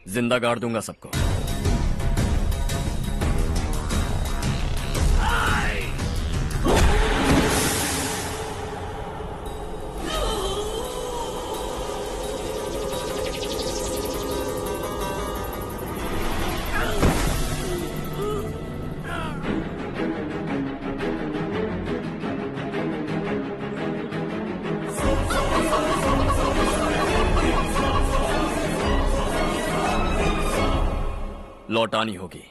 जिंदा गाड़ दूंगा सबको। लौटानी होगी।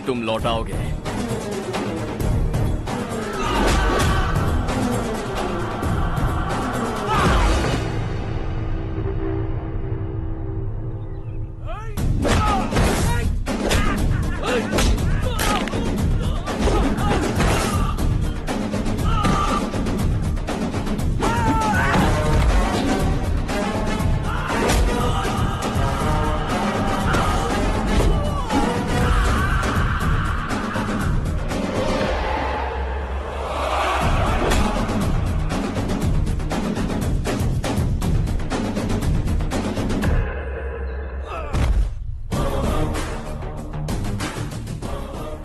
तुम लौटाओगे।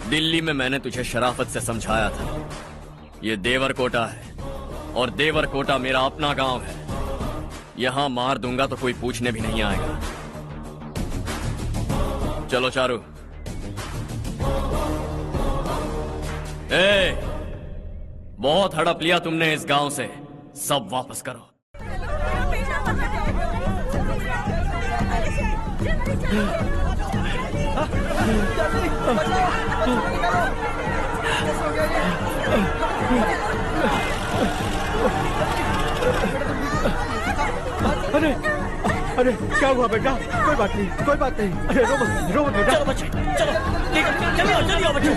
दिल्ली में मैंने तुझे शराफत से समझाया था, ये देवर कोटा है और देवर कोटा मेरा अपना गांव है। यहां मार दूंगा तो कोई पूछने भी नहीं आएगा। चलो चारू। बहुत हड़प लिया तुमने इस गांव से, सब वापस करो। अरे अरे क्या हुआ बेटा? कोई बात नहीं, कोई बात नहीं। अरे रो मत बेटा। चलो बच्चे, चलो जल्दी आओ बच्चे।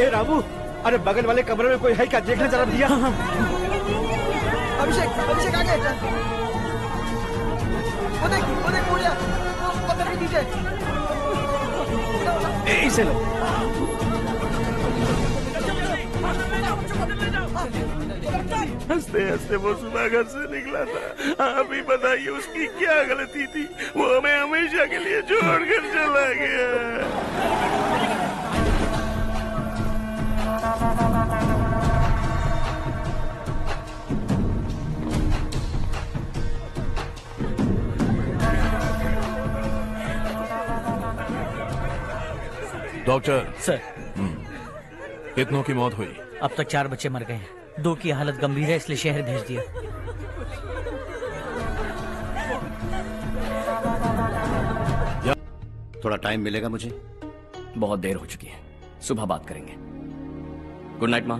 ए रामू, अरे बगल वाले कमरे में कोई है क्या? देखना जरा भैया। अभिषेक आगे। वो देख मुड़िया, वो पत्थर के नीचे। इसे लो। हंसते हंसते वो सुबह घर से निकला था। आप ही बताइए उसकी क्या गलती थी? वो हमें हमेशा के लिए छोड़कर चला गया। डॉक्टर सर, कितनों की मौत हुई? अब तक 4 बच्चे मर गए हैं। 2 की हालत गंभीर है, इसलिए शहर भेज दिया। थोड़ा टाइम मिलेगा मुझे? बहुत देर हो चुकी है, सुबह बात करेंगे। गुड नाइट माँ।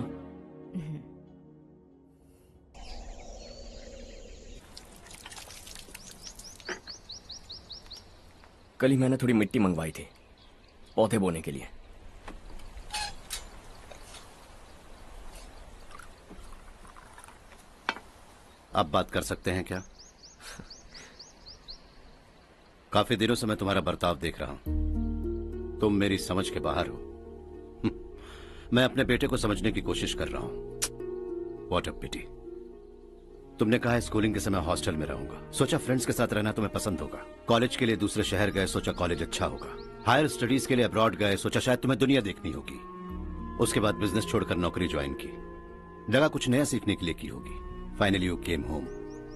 कल ही मैंने थोड़ी मिट्टी मंगवाई थी पौधे बोने के लिए। आप बात कर सकते हैं क्या? काफी दिनों से मैं तुम्हारा बर्ताव देख रहा हूं। तुम मेरी समझ के बाहर हो। मैं अपने बेटे को समझने की कोशिश कर रहा हूं। व्हाट अ पिटी। तुमने कहा स्कूलिंग के समय हॉस्टल में रहूंगा, सोचा फ्रेंड्स के साथ रहना तुम्हें पसंद होगा। कॉलेज के लिए दूसरे शहर गए, सोचा कॉलेज अच्छा होगा। हायर स्टडीज के लिए अब्रॉड गए, सोचा शायद तुम्हें दुनिया देखनी होगी। उसके बाद बिजनेस छोड़कर नौकरी ज्वाइन की, लगा कुछ नया सीखने के लिए की होगी। Finally you came home.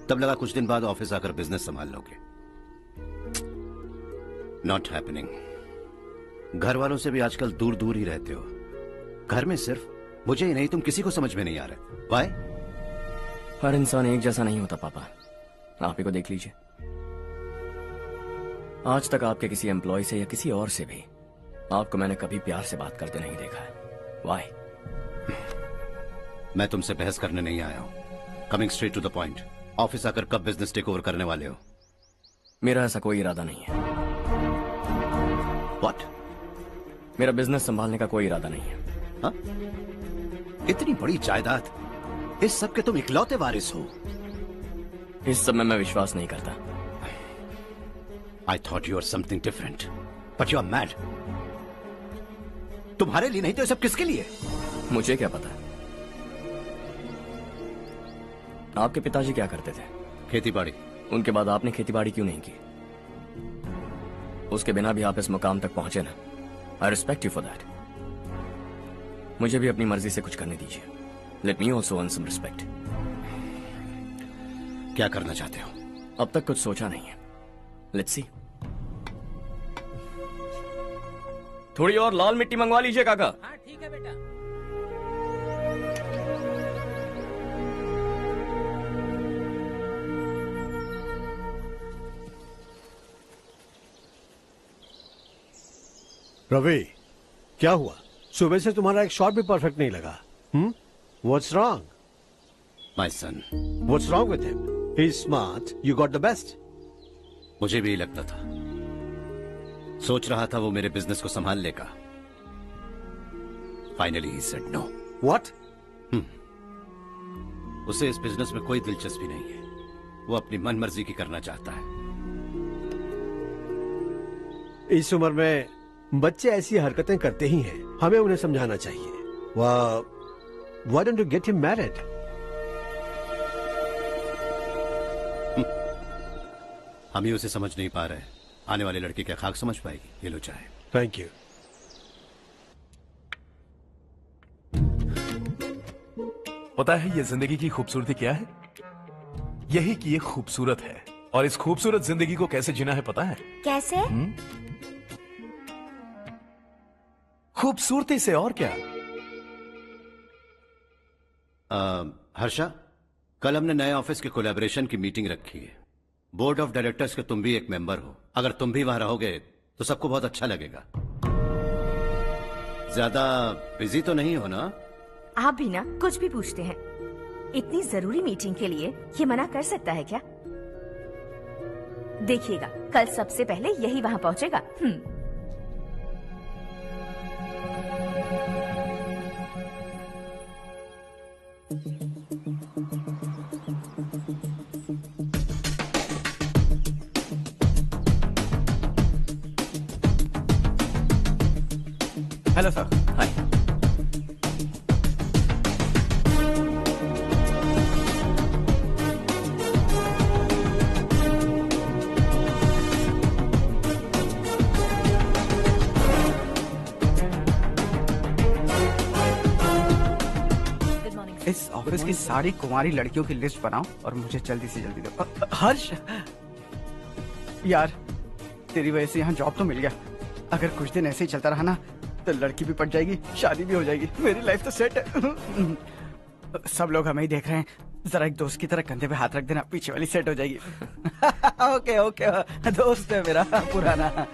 तब लगा कुछ दिन बाद ऑफिस आकर बिजनेस संभाल लोगे। Not happening. घर वालों से भी आजकल दूर दूर ही रहते हो। घर में सिर्फ मुझे ही नहीं, तुम किसी को समझ में नहीं आ रहे। वाई? हर इंसान एक जैसा नहीं होता पापा, आप ही को देख लीजिए। आज तक आपके किसी एम्प्लॉय से या किसी और से भी आपको मैंने कभी प्यार से बात करते नहीं देखा है। वाई? मैं तुमसे बहस करने नहीं आया हूं। Coming straight to the point, office आकर कब बिजनेस टेक ओवर करने वाले हो? मेरा ऐसा कोई इरादा नहीं है। व्हाट? मेरा बिजनेस संभालने का कोई इरादा नहीं है। हाँ? इतनी बड़ी जायदाद, इस सब के तुम इकलौते वारिस हो। इस सब में मैं विश्वास नहीं करता। I thought you were something different, but you are mad. तुम्हारे लिए नहीं तो ये सब किसके लिए? मुझे क्या पता। आपके पिताजी क्या करते थे? खेती बाड़ी। उनके बाद आपने खेतीबाड़ी क्यों नहीं की? उसके बिना भी आप इस मुकाम तक पहुंचे ना। I respect you for that. मुझे भी अपनी मर्जी से कुछ करने दीजिए। Let me also earn some respect. क्या करना चाहते हो? अब तक कुछ सोचा नहीं है। Let's see. थोड़ी और लाल मिट्टी मंगवा लीजिए काका। हाँ ठीक है बेटा। रवि, क्या हुआ? सुबह से तुम्हारा एक शॉट भी परफेक्ट नहीं लगा। What's wrong? My son. What's wrong with him? He's smart. You got the best. मुझे भी लगता था। सोच रहा था वो मेरे बिजनेस को संभाल लेगा। Finally he said no. What? उसे इस बिजनेस में कोई दिलचस्पी नहीं है। वो अपनी मनमर्जी की करना चाहता है। इस उम्र में बच्चे ऐसी हरकतें करते ही हैं। हमें उन्हें समझाना चाहिए। Why don't you get him married? हम ही उसे समझ नहीं पा रहे। आने वाली लड़की क्या खाक समझ पाएगी? ये लो चाहे। Thank you. पता है ये जिंदगी की खूबसूरती क्या है? यही कि ये खूबसूरत है, और इस खूबसूरत जिंदगी को कैसे जीना है पता है? कैसे? खूबसूरती से, और क्या। हर्षा, कल हमने नए ऑफिस के कोलैबोरेशन की मीटिंग रखी है। बोर्ड ऑफ डायरेक्टर्स के तुम भी एक मेंबर हो। अगर तुम भी वहां रहोगे तो सबको बहुत अच्छा लगेगा। ज्यादा बिजी तो नहीं हो ना? आप भी ना कुछ भी पूछते हैं। इतनी जरूरी मीटिंग के लिए ये मना कर सकता है क्या? देखिएगा, कल सबसे पहले यही वहां पहुंचेगा। Hello sir. हाय। इस ऑफिस की सारी कुंवारी लड़कियों की लिस्ट बनाओ और मुझे जल्दी से जल्दी दो। हर्ष, यार तेरी वजह से यहाँ जॉब तो मिल गया। अगर कुछ दिन ऐसे ही चलता रहा ना तो लड़की भी पट जाएगी, शादी भी हो जाएगी, मेरी लाइफ तो सेट है। सब लोग हमें ही देख रहे हैं, जरा एक दोस्त की तरह कंधे पे हाथ रख देना, पीछे वाली सेट हो जाएगी। ओके ओके, दोस्त है मेरा पुराना।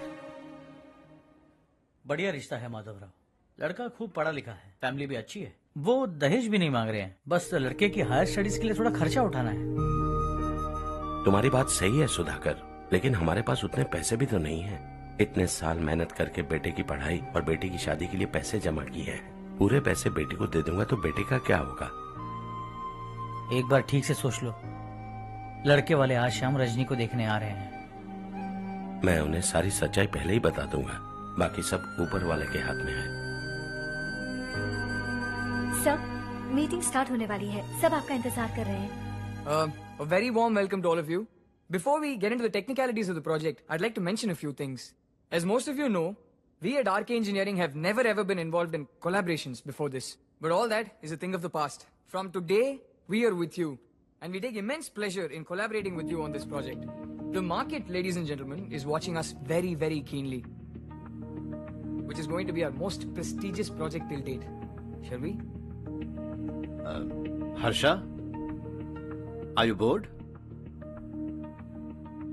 बढ़िया रिश्ता है माधवराव। लड़का खूब पढ़ा लिखा है, फैमिली भी अच्छी है। वो दहेज भी नहीं मांग रहे हैं, बस लड़के की हायर स्टडीज के लिए थोड़ा खर्चा उठाना है। तुम्हारी बात सही है सुधाकर, लेकिन हमारे पास उतने पैसे भी तो नहीं है। इतने साल मेहनत करके बेटे की पढ़ाई और बेटे की शादी के लिए पैसे जमा किए हैं। पूरे पैसे बेटे को दे दूंगा तो बेटे का क्या होगा? एक बार ठीक से सोच लो। लड़के वाले आज शाम रजनी को देखने आ रहे हैं। मैं उन्हें सारी सच्चाई पहले ही बता दूंगा, बाकी सब ऊपर वाले के हाथ में है। सब मीटिंग स्टार्ट होने वाली है, सब आपका इंतजार कर रहे हैं। A very warm welcome to all of you. Before we get into the technicalities of the project, I'd like to mention a few things. As most of you know, we at RK Engineering have never ever been involved in collaborations before this. But all that is a thing of the past. From today, we are with you. And we take immense pleasure in collaborating with you on this project. The market, ladies and gentlemen, is watching us very, very keenly. Which is going to be our most prestigious project till date. Shall we? Harsha, are you bored?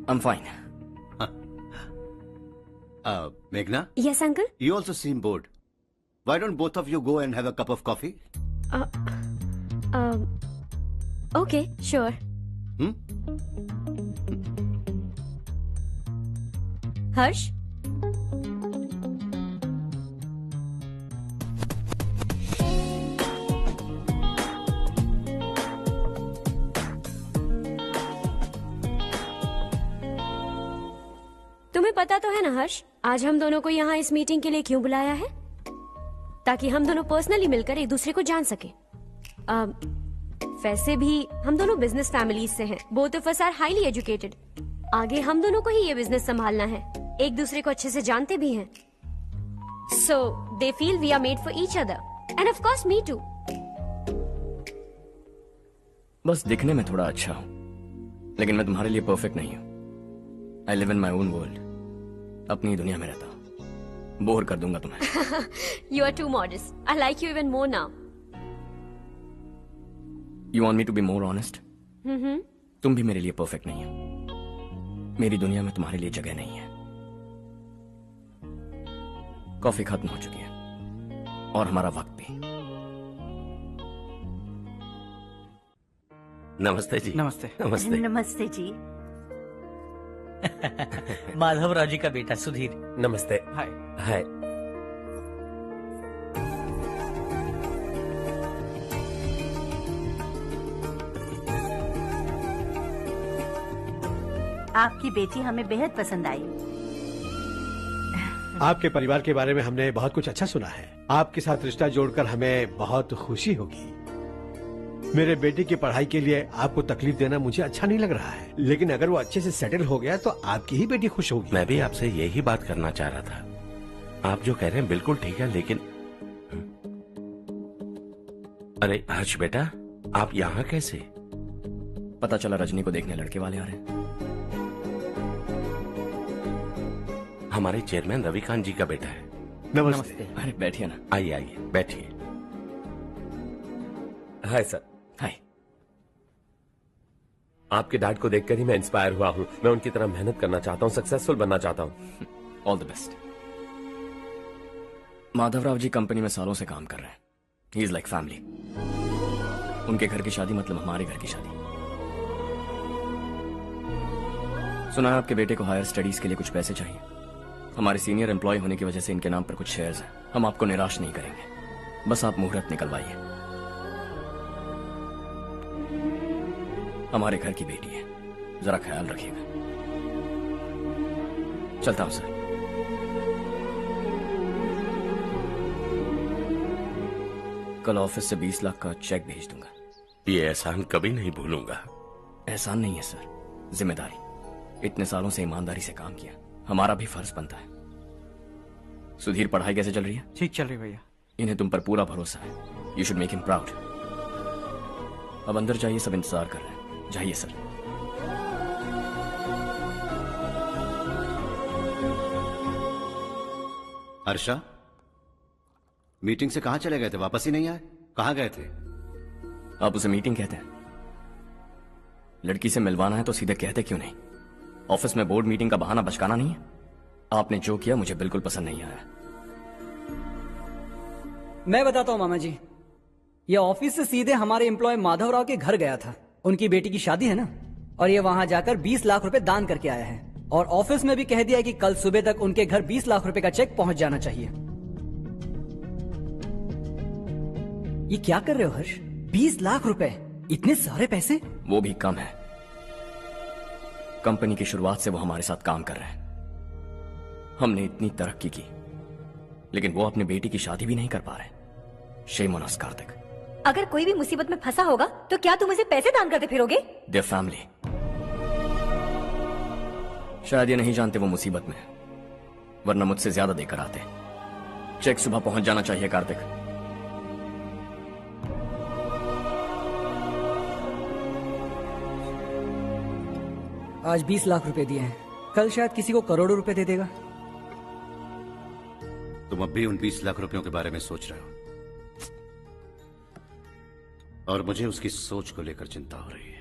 I'm fine. Meghna? Yes, uncle. You also seem bored. Why don't both of you go and have a cup of coffee? Okay sure. Harsh, तुम्हें पता तो है ना हर्ष, आज हम दोनों को यहाँ इस मीटिंग के लिए क्यों बुलाया है? ताकि हम दोनों पर्सनली मिलकर एक दूसरे को जान सके। वैसे भी हम दोनों बिजनेस फैमिलीज से हैं। Both of us are highly educated. आगे हम दोनों को ही ये बिजनेस संभालना है। एक दूसरे को अच्छे से जानते भी हैं। So they feel we are made for each other and of course me too. बस दिखने में थोड़ा अच्छा हूं, लेकिन मैं तुम्हारे लिए परफेक्ट नहीं हूं। I live in my own world. अपनी दुनिया में रहता हूं। बोर कर दूंगा तुम्हें। You are too modest. I like you even more now. You want me to be more honest? तुम भी मेरे लिए परफेक्ट नहीं हो। मेरी दुनिया में तुम्हारे लिए जगह नहीं है। कॉफी खत्म हो चुकी है और हमारा वक्त भी। नमस्ते जी। नमस्ते। नमस्ते। नमस्ते जी। माधवराव जी का बेटा सुधीर। नमस्ते। हाय। हाय। आपकी बेटी हमें बेहद पसंद आई। आपके परिवार के बारे में हमने बहुत कुछ अच्छा सुना है। आपके साथ रिश्ता जोड़कर हमें बहुत खुशी होगी। मेरे बेटे की पढ़ाई के लिए आपको तकलीफ देना मुझे अच्छा नहीं लग रहा है, लेकिन अगर वो अच्छे से सेटल हो गया तो आपकी ही बेटी खुश होगी। मैं भी आपसे यही बात करना चाह रहा था। आप जो कह रहे हैं बिल्कुल ठीक है, लेकिन अरे हर्ष बेटा, आप यहाँ कैसे? पता चला रजनी को देखने लड़के वाले आ रहे हैं। हमारे चेयरमैन रविकांत जी का बेटा है। नमस्ते। अरे बैठिए ना। आइए आइए बैठिए। Hi sir. हाय। आपके डैड को देखकर ही मैं इंस्पायर हुआ हूँ। मैं उनकी तरह मेहनत करना चाहता हूँ, सक्सेसफुल बनना चाहता हूँ। All the best. Madhavrao ji company में सालों से काम कर रहे हैं। He is like family. उनके घर की शादी मतलब हमारे घर की शादी। सुना है आपके बेटे को हायर स्टडीज के लिए कुछ पैसे चाहिए। हमारे सीनियर एम्प्लॉय होने की वजह से इनके नाम पर कुछ शेयर्स हैं। हम आपको निराश नहीं करेंगे, बस आप मुहूर्त निकलवाइए। हमारे घर की बेटी है, जरा ख्याल रखिएगा। चलता हूं सर। कल ऑफिस से 20 लाख का चेक भेज दूंगा। ये एहसान कभी नहीं भूलूंगा। एहसान नहीं है सर, जिम्मेदारी। इतने सालों से ईमानदारी से काम किया, हमारा भी फर्ज बनता है। सुधीर, पढ़ाई कैसे चल रही है? ठीक चल रही भैया। इन्हें तुम पर पूरा भरोसा है। You should make him proud. अब अंदर जाइए, सब इंतजार कर रहे हैं। जाइए सर। हर्षा, मीटिंग से कहां चले गए थे? वापस ही नहीं आए? कहां गए थे? आप उसे मीटिंग कहते हैं? लड़की से मिलवाना है तो सीधे कहते क्यों नहीं? ऑफिस में बोर्ड मीटिंग का बहाना बचकाना नहीं है। आपने जो किया मुझे बिल्कुल पसंद नहीं आया। मैं बताता हूँ मामा जी, ये ऑफिस से सीधे हमारे एम्प्लॉय माधवराव के घर गया था। उनकी बेटी की शादी है ना, और ये वहां जाकर 20 लाख रुपए दान करके आया है। और ऑफिस में भी कह दिया कि कल सुबह तक उनके घर 20 लाख रुपए का चेक पहुंच जाना चाहिए। ये क्या कर रहे हो हर्ष? 20 लाख रुपए, इतने सारे पैसे? वो भी कम है। कंपनी की शुरुआत से वो हमारे साथ काम कर रहे हैं। हमने इतनी तरक्की की, लेकिन वो अपनी बेटी की शादी भी नहीं कर पा रहे। Shame on us Kartik. अगर कोई भी मुसीबत में फंसा होगा तो क्या तुम उसे पैसे दान करते फिरोगे? Their family. शायद ये नहीं जानते वो मुसीबत में है, वरना मुझसे ज्यादा देकर आते। चेक सुबह पहुंच जाना चाहिए कार्तिक। आज 20 लाख रुपए दिए हैं, कल शायद किसी को करोड़ों रुपए दे देगा। तुम अब भी उन 20 लाख रुपयों के बारे में सोच रहे हो, और मुझे उसकी सोच को लेकर चिंता हो रही है।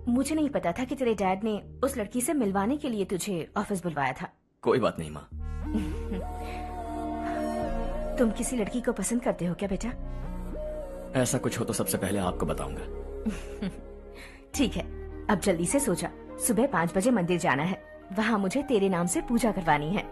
मुझे नहीं पता था कि तेरे डैड ने उस लड़की से मिलवाने के लिए तुझे ऑफिस बुलवाया था। कोई बात नहीं माँ, तुम किसी लड़की को पसंद करते हो क्या बेटा? ऐसा कुछ हो तो सबसे पहले आपको बताऊंगा। ठीक है, अब जल्दी से सो जा। सुबह 5 बजे मंदिर जाना है, वहाँ मुझे तेरे नाम से पूजा करवानी है।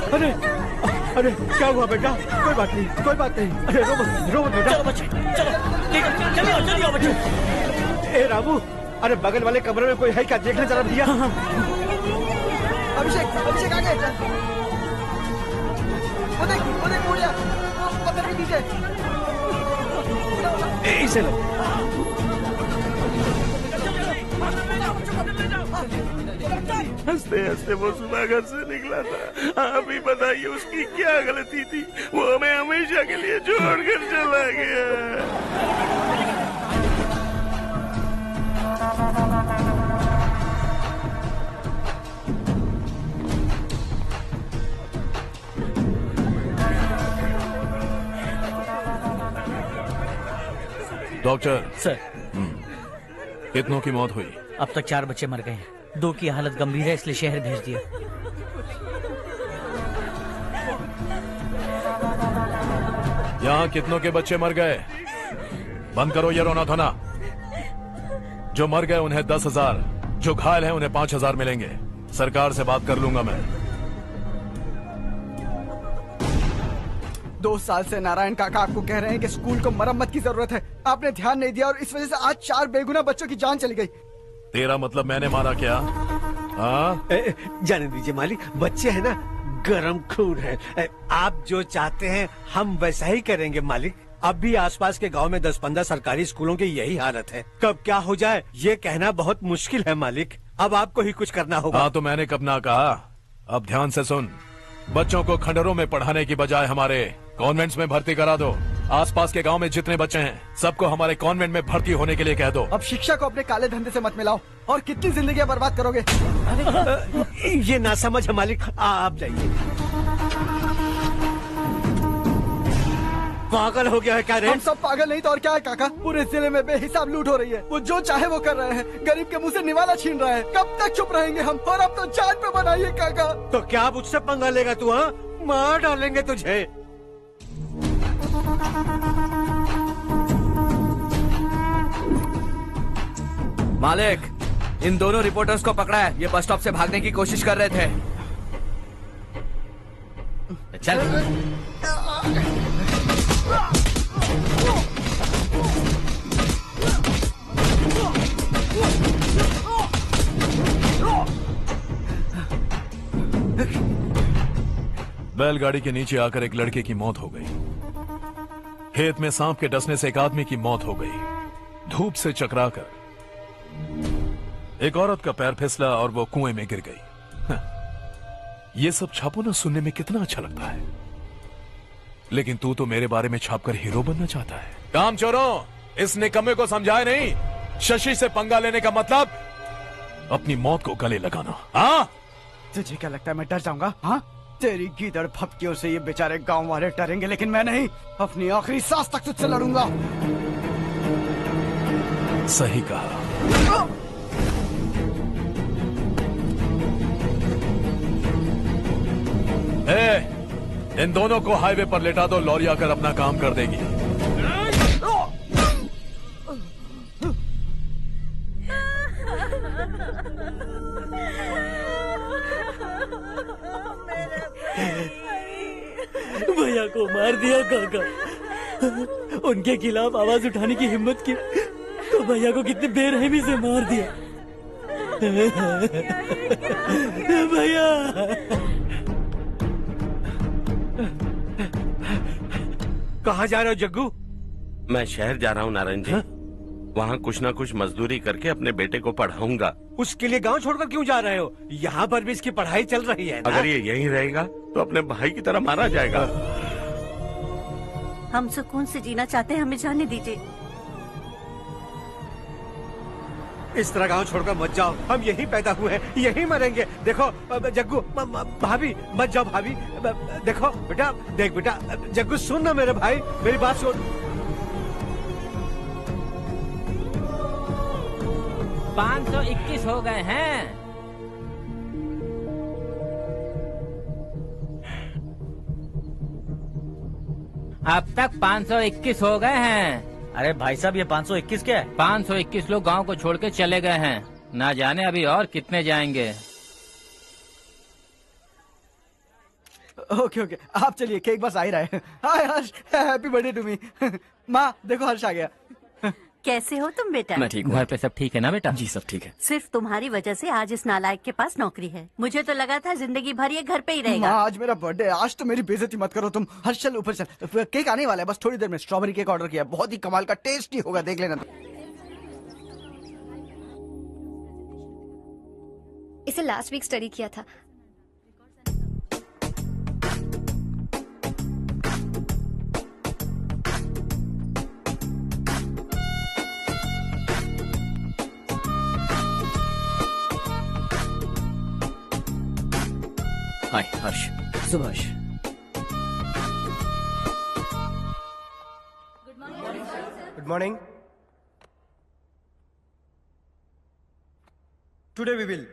अरे अरे क्या हुआ बेटा? कोई बात नहीं, कोई बात नहीं। अरे रो मत बेटा। चलो बच्चे, चलो जल्दी आओ बच्चे। ए रामू, अरे बगल वाले कमरे में कोई है क्या? देखने जरा भैया। अभिषेक, अभिषेक आगे। वो देख मुड़िया, वो पत्थर के नीचे। इसे लो। हंसते हंसते वो सुबह घर से निकला था। आप ही बताइए उसकी क्या गलती थी? वो हमें हमेशा के लिए छोड़कर चला गया। डॉक्टर सर, कितनों की मौत हुई? अब तक 4 बच्चे मर गए हैं, 2 की हालत गंभीर है, इसलिए शहर भेज दिया। यहाँ कितनों के बच्चे मर गए? बंद करो ये रोना धोना। जो मर गए उन्हें 10,000, जो घायल हैं उन्हें 5,000 मिलेंगे। सरकार से बात कर लूंगा मैं। 2 साल से नारायण काका आपको कह रहे हैं कि स्कूल को मरम्मत की जरूरत है। आपने ध्यान नहीं दिया और इस वजह से आज 4 बेगुनाह बच्चों की जान चली गई। तेरा मतलब मैंने मारा क्या? हाँ? जाने दीजिए मालिक, बच्चे हैं ना, गरम खून है। आप जो चाहते हैं हम वैसा ही करेंगे मालिक। अब भी आसपास के गांव में 10-15 सरकारी स्कूलों की यही हालत है। कब क्या हो जाए ये कहना बहुत मुश्किल है मालिक। अब आपको ही कुछ करना होगा। हाँ तो मैंने कब ना कहा। अब ध्यान से सुन, बच्चों को खंडरों में पढ़ाने की बजाय हमारे कॉन्वेंट्स में भर्ती करा दो। आसपास के गांव में जितने बच्चे हैं सबको हमारे कॉन्वेंट में भर्ती होने के लिए कह दो। अब शिक्षा को अपने काले धंधे से मत मिलाओ। और कितनी जिंदगियां बर्बाद करोगे? ये ना समझ है मालिक, आप जाइए। पागल हो गया है क्या रे? हम सब पागल नहीं तो और क्या है काका। पूरे जिले में बेहिसाब लूट हो रही है। वो जो चाहे वो कर रहे हैं। गरीब के मुंह से निवाला छीन रहा है। कब तक चुप रहेंगे हम? और अब तो जान पे बनाइए काका। तो क्या मुझसे पंगा लेगा तू? हाँ, मार डालेंगे तुझे। मालिक, इन दोनों रिपोर्टर्स को पकड़ा है। ये बस स्टॉप से भागने की कोशिश कर रहे थे। चल। बैलगाड़ी के नीचे आकर एक लड़के की मौत हो गई। खेत में सांप के डसने से एक आदमी की मौत हो गई। धूप से चकराकर एक औरत का पैर फिसला और वो कुएं में गिर गई। ये सब छापो ना, सुनने में कितना अच्छा लगता है। लेकिन तू तो मेरे बारे में छापकर हीरो बनना चाहता है। काम चोरों, इस निकम्मे को समझाए नहीं। शशि से पंगा लेने का मतलब अपनी मौत को गले लगाना। हाँ, तुझे क्या लगता है मैं डर जाऊंगा? हाँ, तेरी गीदड़ फपकियों से ये बेचारे गांव वाले डरेंगे, लेकिन मैं नहीं। अपनी आखिरी सांस तक तुझसे लड़ूंगा। सही कहा। इन दोनों को हाईवे पर लेटा दो। लॉरी आकर अपना काम कर देगी। भैया को मार दिया काका। उनके खिलाफ आवाज उठाने की हिम्मत की तो भैया को कितनी बेरहमी से मार दिया। भैया कहाँ जा रहे हो जग्गू? मैं शहर जा रहा हूँ नारायण जी। वहाँ कुछ ना कुछ मजदूरी करके अपने बेटे को पढ़ाऊंगा। उसके लिए गांव छोड़कर क्यों जा रहे हो? यहाँ पर भी इसकी पढ़ाई चल रही है ना? अगर ये यहीं रहेगा तो अपने भाई की तरह मारा जाएगा। हम सुकून से जीना चाहते हैं, हमें जाने दीजिए। इस तरह गांव छोड़कर मत जाओ, हम यहीं पैदा हुए हैं, यहीं मरेंगे। देखो जग्गू, भाभी मत जाओ भाभी। देखो बेटा, देख बेटा, जग्गू सुन ना मेरे भाई, मेरी बात सुन। 521 हो गए हैं। अब तक 521 हो गए हैं। अरे भाई साहब, ये 521 क्या है? 521 लोग गांव को छोड़ के चले गए हैं। ना जाने अभी और कितने जाएंगे। ओके ओके, आप चलिए, केक बस आ ही रहा है। हाय हर्ष, हैप्पी बर्थडे टू मी। माँ देखो, हर्ष आ गया। कैसे हो तुम बेटा? मैं ठीक हूँ। घर पे सब ठीक है ना बेटा? जी सब ठीक है। सिर्फ तुम्हारी वजह से आज इस नालायक के पास नौकरी है। मुझे तो लगा था जिंदगी भर ये घर पे ही रहेगा। माँ आज मेरा बर्थडे, आज तो मेरी बेइज्जती मत करो तुम। हर्ष चल ऊपर चल, केक आने वाला है बस थोड़ी देर में। स्ट्रॉबेरी केक ऑर्डर किया, बहुत ही कमाल का, टेस्टी होगा, देख लेना। इसे लास्ट वीक स्टडी किया था। हाय हर्ष। Subhash. Good morning. Today we will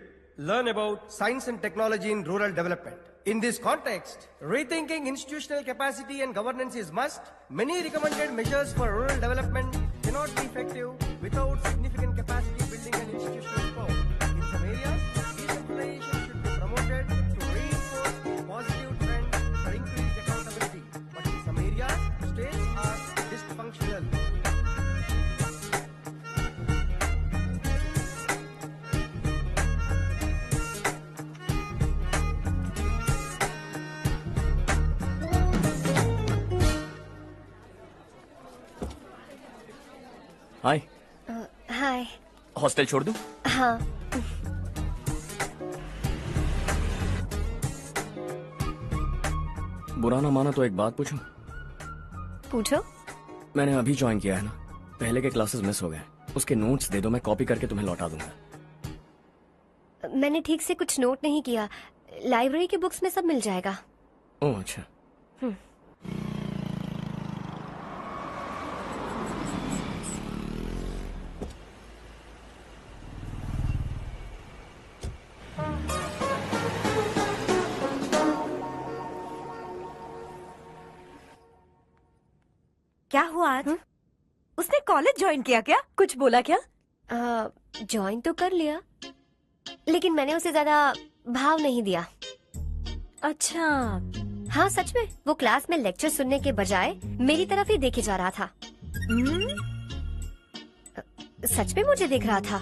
learn about science and technology in rural development. In this context, rethinking institutional capacity and governance is must. Many recommended measures for rural development cannot be effective without significant capacity building and institutional support. In some areas, decentralization should be promoted to reinforce positive trends for increased accountability. But in some areas, states are dysfunctional. Hi. Hi. Hostel छोड़ दूं? हाँ। बुरा ना माना तो एक बात पूछूं? पूछो। मैंने अभी ज्वाइन किया है ना, पहले के क्लासेस मिस हो गए। उसके नोट्स दे दो, मैं कॉपी करके तुम्हें लौटा दूंगा। मैंने ठीक से कुछ नोट नहीं किया। लाइब्रेरी के बुक्स में सब मिल जाएगा। ओह अच्छा। क्या हुआ आज? उसने कॉलेज ज्वाइन किया क्या? कुछ बोला क्या? ज्वाइन तो कर लिया, लेकिन मैंने उसे ज्यादा भाव नहीं दिया। अच्छा। हाँ सच में, वो क्लास में लेक्चर सुनने के बजाय मेरी तरफ ही देखे जा रहा था। सच में मुझे देख रहा था।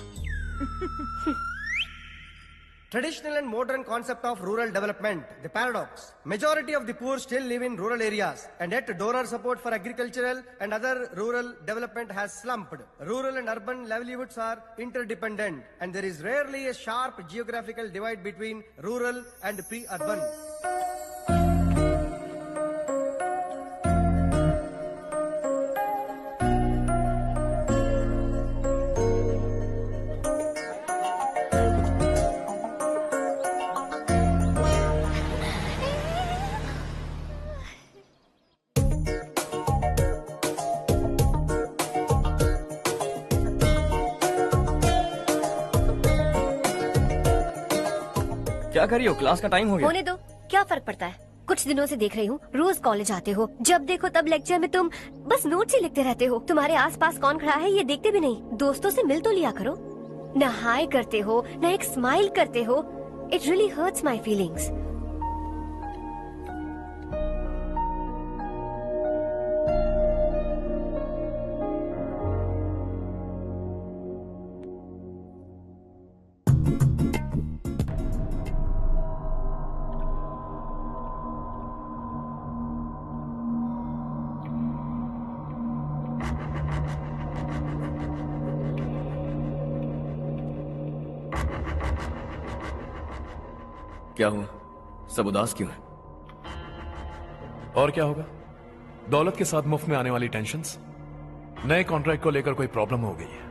Traditional and modern concept of rural development, the paradox. Majority of the poor still live in rural areas, and yet donor support for agricultural and other rural development has slumped. Rural and urban livelihoods are interdependent, and there is rarely a sharp geographical divide between rural and pre-urban. क्या कर रही हो? Class का time हो गया। होने दो, क्या फर्क पड़ता है। कुछ दिनों से देख रही हूँ, रोज कॉलेज आते हो, जब देखो तब लेक्चर में तुम बस नोट्स ही लिखते रहते हो। तुम्हारे आसपास कौन खड़ा है ये देखते भी नहीं। दोस्तों से मिल तो लिया करो। न हाय करते हो, न एक स्माइल करते हो। It really hurts my feelings. क्या हुआ? सब उदास क्यों है? और क्या होगा? दौलत के साथ मुफ्त में आने वाली टेंशन्स। नए कॉन्ट्रैक्ट को लेकर कोई प्रॉब्लम हो गई है।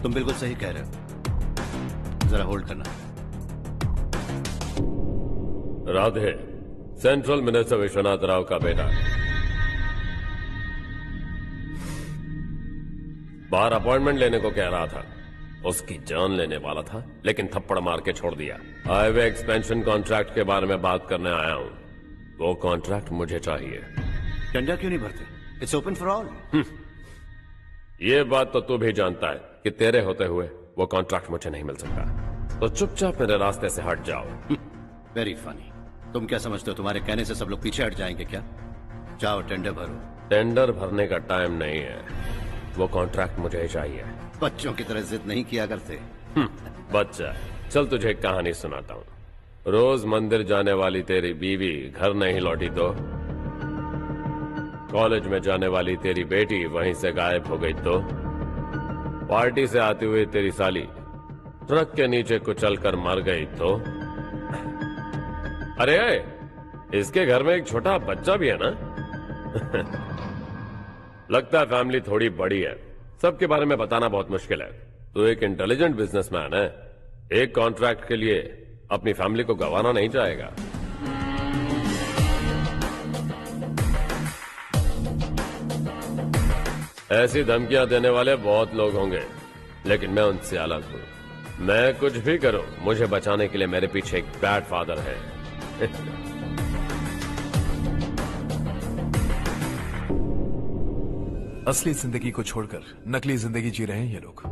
तुम बिल्कुल सही कह रहे हो। जरा होल्ड करना। राधे सेंट्रल मिनिस्टर विश्वनाथ राव का बेटा बाहर अपॉइंटमेंट लेने को कह रहा था। उसकी जान लेने वाला था, लेकिन थप्पड़ मार के छोड़ दिया। हाईवे एक्सपेंशन कॉन्ट्रैक्ट के बारे में बात करने आया हूं। वो कॉन्ट्रैक्ट मुझे चाहिए। टेंडर क्यों नहीं भरते? It's open for all. ये बात तो तू भी जानता है कि तेरे होते हुए वो कॉन्ट्रैक्ट मुझे नहीं मिल सकता, तो चुपचाप मेरे रास्ते से हट जाओ। Very funny. तुम क्या समझते हो तुम्हारे कहने से सब लोग पीछे हट जाएंगे क्या? जाओ टेंडर भरो। टेंडर भरने का टाइम नहीं है, वो कॉन्ट्रैक्ट मुझे चाहिए। बच्चों की तरह जिद नहीं किया करते। बच्चा, चल तुझे एक कहानी सुनाता हूँ। रोज मंदिर जाने वाली तेरी बीवी घर नहीं लौटी तो, कॉलेज में जाने वाली तेरी बेटी वहीं से गायब हो गई तो, पार्टी से आती हुई तेरी साली ट्रक के नीचे कुचलकर मर गई तो। अरे इसके घर में एक छोटा बच्चा भी है ना। लगता है फैमिली थोड़ी बड़ी है, सबके बारे में बताना बहुत मुश्किल है। तो एक इंटेलिजेंट बिजनेसमैन है, एक कॉन्ट्रैक्ट के लिए अपनी फैमिली को गंवाना नहीं चाहेगा। ऐसी धमकियां देने वाले बहुत लोग होंगे, लेकिन मैं उनसे अलग हूं। मैं कुछ भी करूं, मुझे बचाने के लिए मेरे पीछे एक बैड फादर है। असली जिंदगी को छोड़कर नकली जिंदगी जी रहे हैं ये लोग।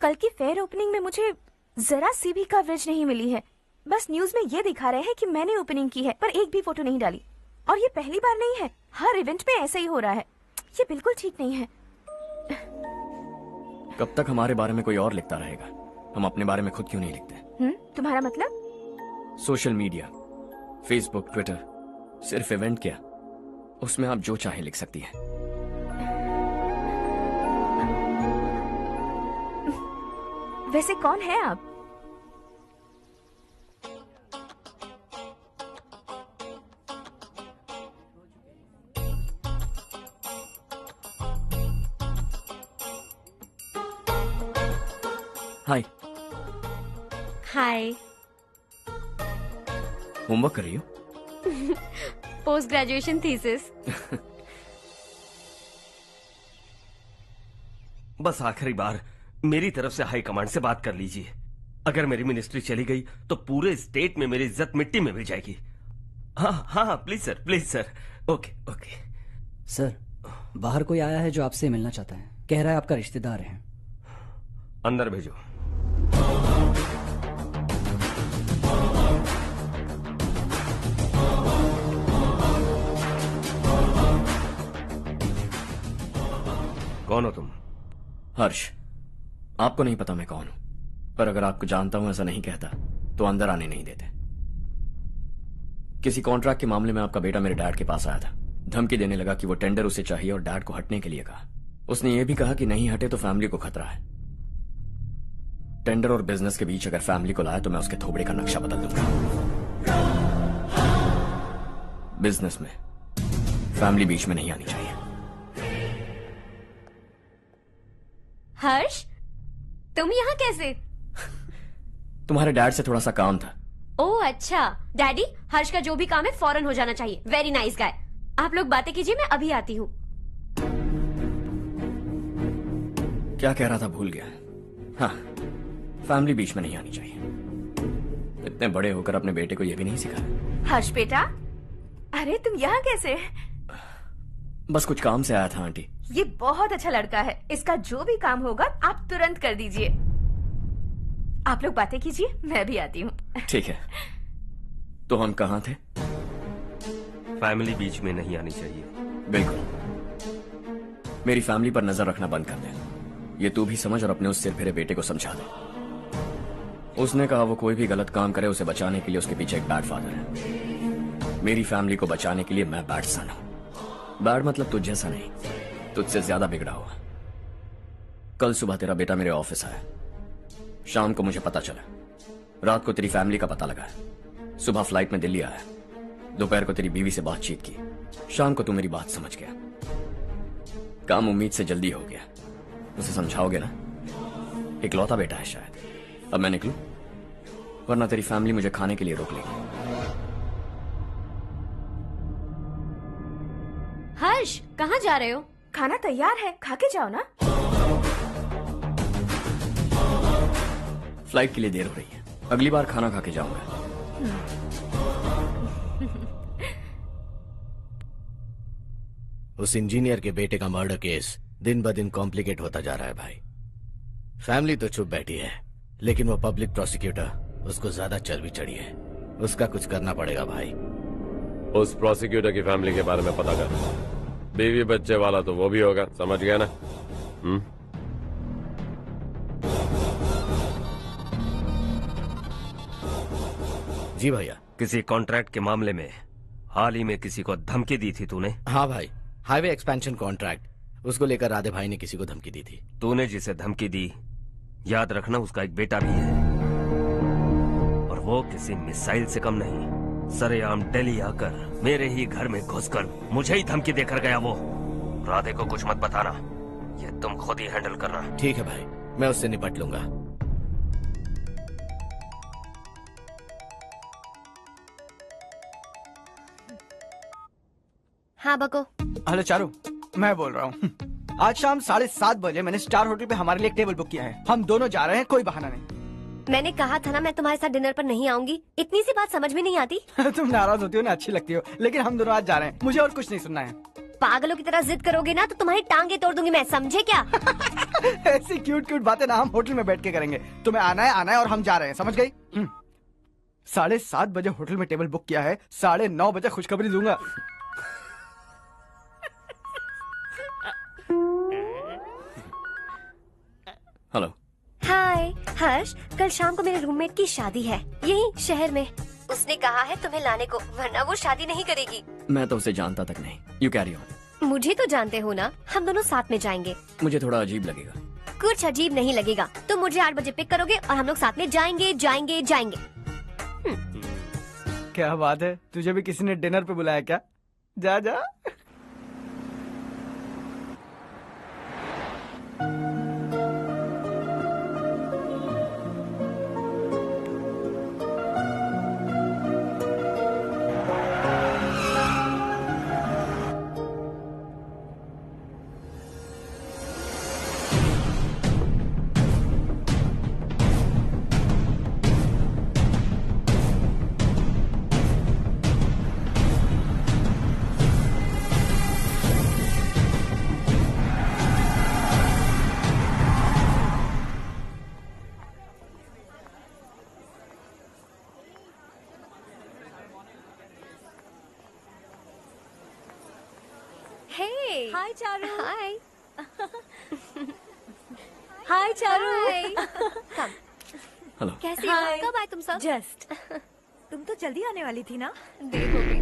कल की फेयर ओपनिंग में मुझे जरा सी भी कवरेज नहीं मिली है। बस न्यूज में ये दिखा रहे हैं कि मैंने ओपनिंग की है, पर एक भी फोटो नहीं डाली। और ये पहली बार नहीं है, हर इवेंट में ऐसा ही हो रहा है। ये बिल्कुल ठीक नहीं है। कब तक हमारे बारे में कोई और लिखता रहेगा? हम अपने बारे में खुद क्यों नहीं लिखते? तुम्हारा मतलब? सोशल मीडिया, फेसबुक, ट्विटर, सिर्फ इवेंट क्या, उसमें आप जो चाहे लिख सकती हैं। वैसे कौन है आप? हाय। हाय। होमवर्क कर रही हो? Post graduation thesis. बस आखिरी बार मेरी तरफ से हाई कमांड से बात कर लीजिए। अगर मेरी मिनिस्ट्री चली गई तो पूरे स्टेट में मेरी इज्जत मिट्टी में मिल जाएगी। हाँ हाँ please sir, please sir. Okay okay sir, बाहर कोई आया है जो आपसे मिलना चाहता है। कह रहा है आपका रिश्तेदार है। अंदर भेजो। कौन हो तुम? हर्ष। आपको नहीं पता मैं कौन हूं, पर अगर आपको जानता हूं ऐसा नहीं कहता तो अंदर आने नहीं देते। किसी कॉन्ट्रैक्ट के मामले में आपका बेटा मेरे डैड के पास आया था। धमकी देने लगा कि वो टेंडर उसे चाहिए और डैड को हटने के लिए कहा। उसने ये भी कहा कि नहीं हटे तो फैमिली को खतरा है। टेंडर और बिजनेस के बीच अगर फैमिली को लाया तो मैं उसके थोबड़े का नक्शा बदल दूंगा। बिजनेस में फैमिली बीच में नहीं आनी चाहिए। हर्ष, तुम यहाँ कैसे? तुम्हारे डैड से थोड़ा सा काम था। ओह अच्छा। डैडी, हर्ष का जो भी काम है फौरन हो जाना चाहिए। Very nice guy. आप लोग बातें कीजिए, मैं अभी आती हूँ। क्या कह रहा था भूल गया। हाँ, फैमिली बीच में नहीं आनी चाहिए। इतने बड़े होकर अपने बेटे को यह भी नहीं सिखाया। हर्ष बेटा, अरे तुम यहाँ कैसे? बस कुछ काम से आया था आंटी। ये बहुत अच्छा लड़का है। इसका जो भी काम होगा आप तुरंत कर दीजिए। आप लोग बातें कीजिए, मैं भी आती हूँ। ठीक है। तो हम कहाँ थे? फैमिली बीच में नहीं आनी चाहिए। बिल्कुल। मेरी फैमिली पर नजर रखना बंद कर दे। ये तू भी समझ और अपने उस सिर फिरे बेटे को समझा दे। उसने कहा वो कोई भी गलत काम करे उसे बचाने के लिए उसके पीछे एक बैड फादर है। मेरी फैमिली को बचाने के लिए मैं बैड सन हूं। बैड मतलब तुझ जैसा नहीं, तुझसे ज्यादा बिगड़ा हुआ। कल सुबह तेरा बेटा मेरे ऑफिस आया, शाम को मुझे पता चला, रात को तेरी फैमिली का पता लगा, सुबह फ्लाइट में दिल्ली आया, दोपहर को तेरी बीवी से बातचीत की, शाम को तू मेरी बात समझ गया। काम उम्मीद से जल्दी हो गया। उसे समझाओगे ना? इकलौता बेटा है शायद। अब मैं निकलूं, वरना तेरी फैमिली मुझे खाने के लिए रोक लेगी। हर्ष, कहाँ जा रहे हो? खाना तैयार है, खा के जाओ ना। फ्लाइट के लिए देर हो रही है, अगली बार खाना खा के जाऊंगा। उस इंजीनियर के बेटे का मर्डर केस दिन ब दिन कॉम्प्लिकेट होता जा रहा है भाई। फैमिली तो चुप बैठी है, लेकिन वो पब्लिक प्रोसिक्यूटर, उसको ज्यादा चर्बी चढ़ी है। उसका कुछ करना पड़ेगा भाई। उस प्रोसिक्यूटर की फैमिली के बारे में पता कर। बीवी बच्चे वाला तो वो भी होगा, समझ गया ना? जी भैया। किसी कॉन्ट्रैक्ट के मामले में हाल ही में किसी को धमकी दी थी तूने? हाँ भाई, हाईवे एक्सपेंशन कॉन्ट्रैक्ट, उसको लेकर राधे भाई ने किसी को धमकी दी थी। तूने जिसे धमकी दी, याद रखना उसका एक बेटा भी है, और वो किसी मिसाइल से कम नहीं। सरेआम दिल्ली आकर मेरे ही घर में घुसकर मुझे ही धमकी देकर गया वो। राधे को कुछ मत बताना, ये तुम खुद ही हैंडल करना। ठीक है भाई, मैं उससे निपट लूंगा। हाँ बको। हेलो चारू, मैं बोल रहा हूँ। आज शाम 7:30 बजे मैंने स्टार होटल पे हमारे लिए एक टेबल बुक किया है। हम दोनों जा रहे हैं, कोई बहाना नहीं। मैंने कहा था ना मैं तुम्हारे साथ डिनर पर नहीं आऊंगी। इतनी सी बात समझ में नहीं आती? तुम नाराज होती हो ना, अच्छी लगती हो, लेकिन हम दोनों आज जा रहे हैं। मुझे और कुछ नहीं सुनना है। पागलों की तरह जिद करोगे ना तो तुम्हारी टांगे तोड़ दूंगी मैं, समझे क्या? ऐसी क्यूट क्यूट बातें ना हम होटल में बैठ के करेंगे। तुम्हें आना है और हम जा रहे हैं, समझ गई? 7:30 बजे होटल में टेबल बुक किया है, 9:30 बजे खुशखबरी दूंगा। हेलो। हाय हर्ष, कल शाम को मेरे रूममेट की शादी है यही शहर में। उसने कहा है तुम्हें लाने को, वरना वो शादी नहीं करेगी। मैं तो उसे जानता तक नहीं। You carry on. मुझे तो जानते हो ना, हम दोनों साथ में जाएंगे। मुझे थोड़ा अजीब लगेगा। कुछ अजीब नहीं लगेगा। तुम मुझे 8 बजे पिक करोगे और हम लोग साथ में जाएंगे जाएंगे जाएंगे। क्या बात है, तुझे भी किसी ने डिनर पे बुलाया क्या? जा जा। हाय चारू। हाय। हाय चारू। हेलो। कैसे हो? कब आए तुम सब? जस्ट। तुम तो जल्दी आने वाली थी ना? देर हो गई।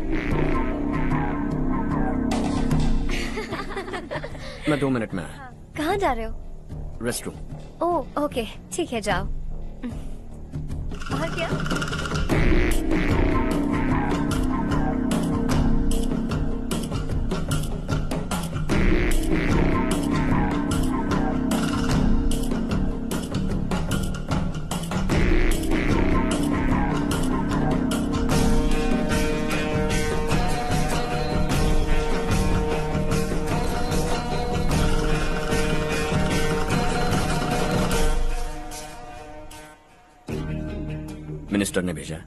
मैं 2 मिनट में आया। कहाँ जा रहे हो? Rest room. ओह ओके, ठीक है जाओ। और क्या? मिनिस्टर ने भेजा।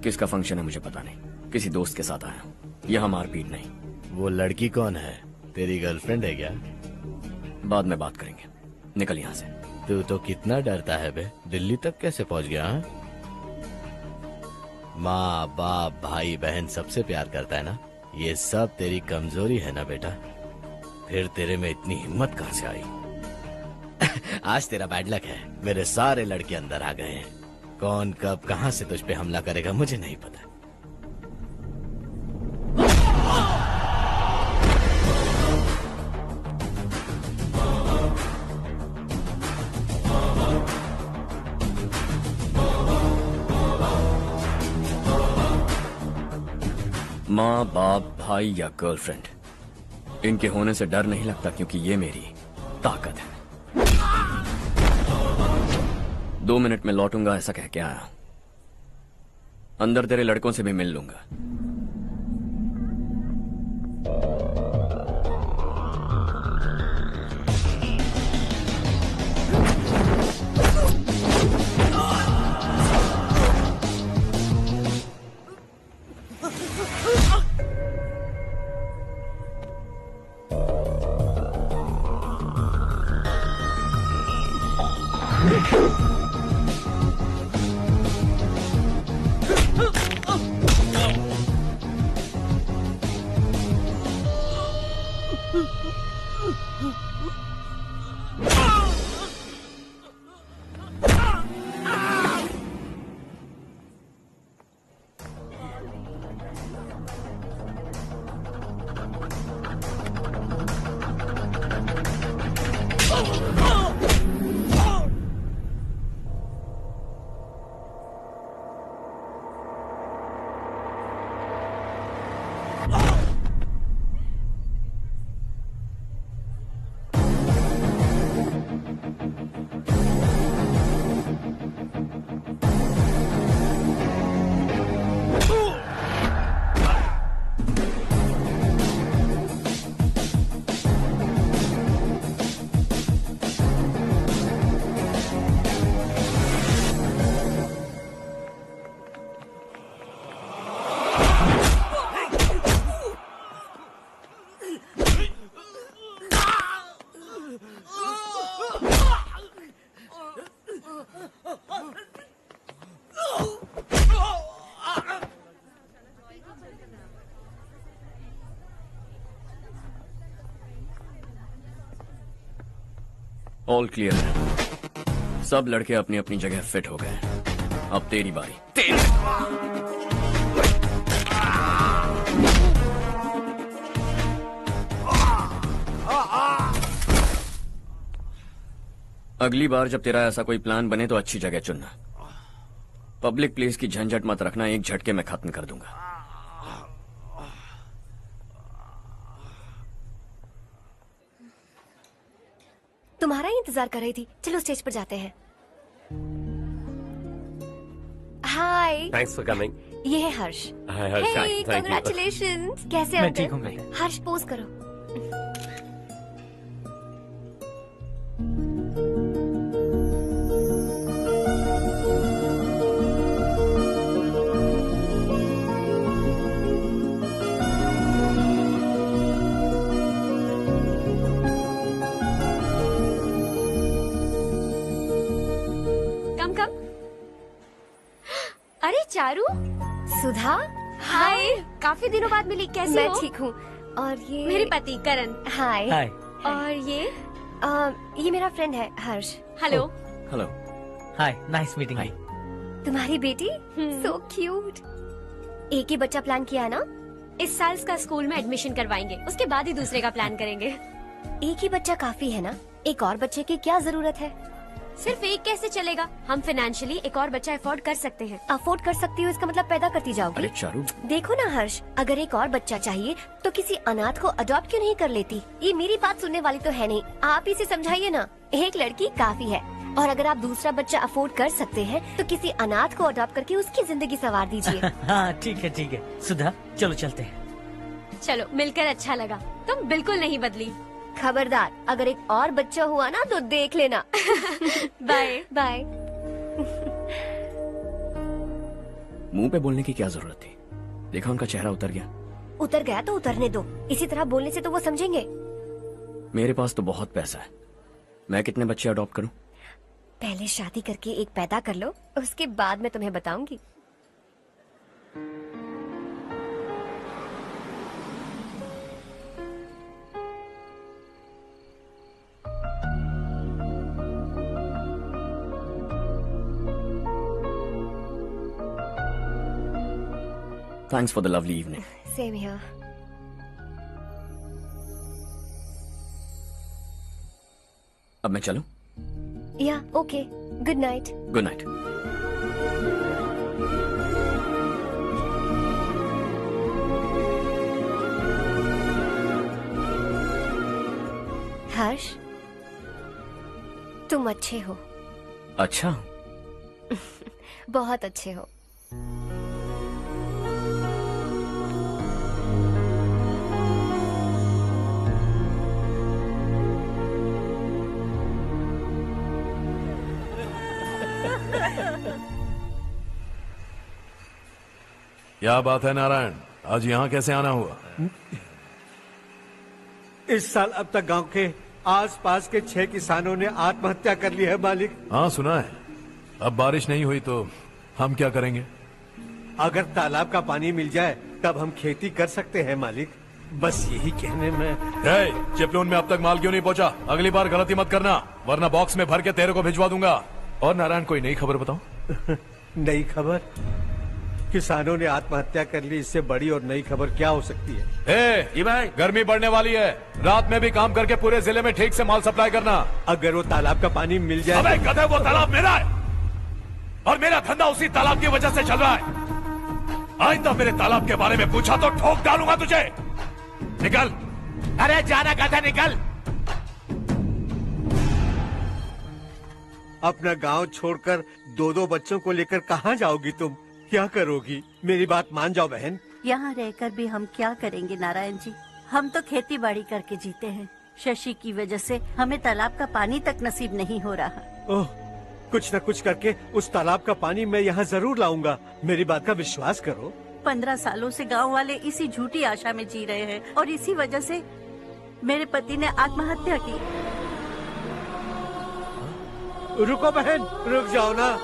किसका फंक्शन है मुझे पता नहीं, किसी दोस्त के साथ आया हूँ। यहाँ मारपीट नहीं। वो लड़की कौन है? तेरी गर्लफ्रेंड है क्या? बाद में बात करेंगे, निकल यहाँ से। तू तो कितना डरता है बे, दिल्ली तक कैसे पहुँच गया? हाँ? माँ बाप भाई बहन सबसे प्यार करता है ना, ये सब तेरी कमजोरी है ना बेटा। फिर तेरे में इतनी हिम्मत कहाँ से आई? आज तेरा बैड लक है, मेरे सारे लड़के अंदर आ गए हैं। कौन कब कहां से तुझ पे हमला करेगा मुझे नहीं पता। माँ बाप भाई या गर्लफ्रेंड, इनके होने से डर नहीं लगता क्योंकि ये मेरी ताकत है। 2 मिनट में लौटूंगा ऐसा कह के आया। अंदर तेरे लड़कों से भी मिल लूंगा। ऑल क्लियर है। सब लड़के अपनी अपनी जगह फिट हो गए। अब तेरी बारी। अगली बार जब तेरा ऐसा कोई प्लान बने तो अच्छी जगह चुनना। पब्लिक प्लेस की झंझट मत रखना, एक झटके में खत्म कर दूंगा। तुम्हारा ही इंतजार कर रही थी। चलो स्टेज पर जाते हैं। हाय। Thanks for coming. ये है हर्ष। हाय हर्ष। हे, कांग्रेचुलेशंस। कैसे मैं ठीक हूँ। हर्ष पोज करो। अरे चारू। सुधा। हाय। काफी दिनों बाद मिली, कैसी मैं हो? ठीक हूँ। और ये मेरे पति करण। हाय। हाय। और ये मेरा फ्रेंड है Harsh. Hello. Hello. Hi, nice meeting you. तुम्हारी बेटी सो क्यूट। एक ही बच्चा प्लान किया है ना? इस साल इसका स्कूल में एडमिशन करवाएंगे, उसके बाद ही दूसरे का प्लान करेंगे। एक ही बच्चा काफी है ना? एक और बच्चे की क्या जरूरत है? सिर्फ एक कैसे चलेगा? हम फाइनेंशियली एक और बच्चा अफोर्ड कर सकते हैं। अफोर्ड कर सकती हो इसका मतलब पैदा करती जाओगी? अरे चारू, देखो ना हर्ष, अगर एक और बच्चा चाहिए तो किसी अनाथ को अडॉप्ट क्यों नहीं कर लेती? ये मेरी बात सुनने वाली तो है नहीं, आप ही से समझाइए ना। एक लड़की काफी है, और अगर आप दूसरा बच्चा अफोर्ड कर सकते हैं तो किसी अनाथ को अडॉप्ट करके उसकी जिंदगी संवार दीजिए। हाँ ठीक है ठीक है। सुधा चलो चलते हैं। चलो, मिलकर अच्छा लगा। तुम बिल्कुल नहीं बदली। खबरदार, अगर एक और बच्चा हुआ ना तो देख लेना। Bye bye. मुंह पे बोलने की क्या जरूरत थी? देखा उनका चेहरा उतर गया। उतर गया तो उतरने दो, इसी तरह बोलने से तो वो समझेंगे। मेरे पास तो बहुत पैसा है, मैं कितने बच्चे अडॉप्ट करूं? पहले शादी करके एक पैदा कर लो, उसके बाद मैं तुम्हें बताऊंगी। Thanks for the lovely evening. Same here. अब मैं चलूं? Yeah, okay. Good night. Good night. हर्ष, तुम अच्छे हो। अच्छा। बहुत अच्छे हो। क्या बात है नारायण, आज यहाँ कैसे आना हुआ? इस साल अब तक गांव के आसपास के 6 किसानों ने आत्महत्या कर ली है मालिक। हाँ सुना है। अब बारिश नहीं हुई तो हम क्या करेंगे? अगर तालाब का पानी मिल जाए तब हम खेती कर सकते हैं मालिक। बस यही कहने में। चिपलून में अब तक माल क्यों नहीं पहुंचा? अगली बार गलती मत करना, वरना बॉक्स में भर के तेरे को भिजवा दूंगा। और नारायण, कोई नई खबर बताओ। नई खबर? किसानों ने आत्महत्या कर ली, इससे बड़ी और नई खबर क्या हो सकती है? ये भाई, गर्मी बढ़ने वाली है, रात में भी काम करके पूरे जिले में ठीक से माल सप्लाई करना। अगर वो तालाब का पानी मिल जाए। अबे गधे, वो तालाब मेरा है और मेरा धंधा उसी तालाब की वजह से चल रहा है। आइंदा मेरे तालाब के बारे में पूछा तो ठोक डालूंगा तुझे। निकल। अरे जाना गधा, निकल। अपना गांव छोड़कर 2-2 बच्चों को लेकर कहाँ जाओगी तुम? क्या करोगी? मेरी बात मान जाओ बहन। यहाँ रहकर भी हम क्या करेंगे नारायण जी? हम तो खेती बाड़ी करके जीते हैं। शशि की वजह से हमें तालाब का पानी तक नसीब नहीं हो रहा। ओह, कुछ न कुछ करके उस तालाब का पानी मैं यहाँ जरूर लाऊंगा। मेरी बात का विश्वास करो। 15 सालों से गांव वाले इसी झूठी आशा में जी रहे हैं और इसी वजह से मेरे पति ने आत्महत्या की। रुको बहन, रुक जाओ ना।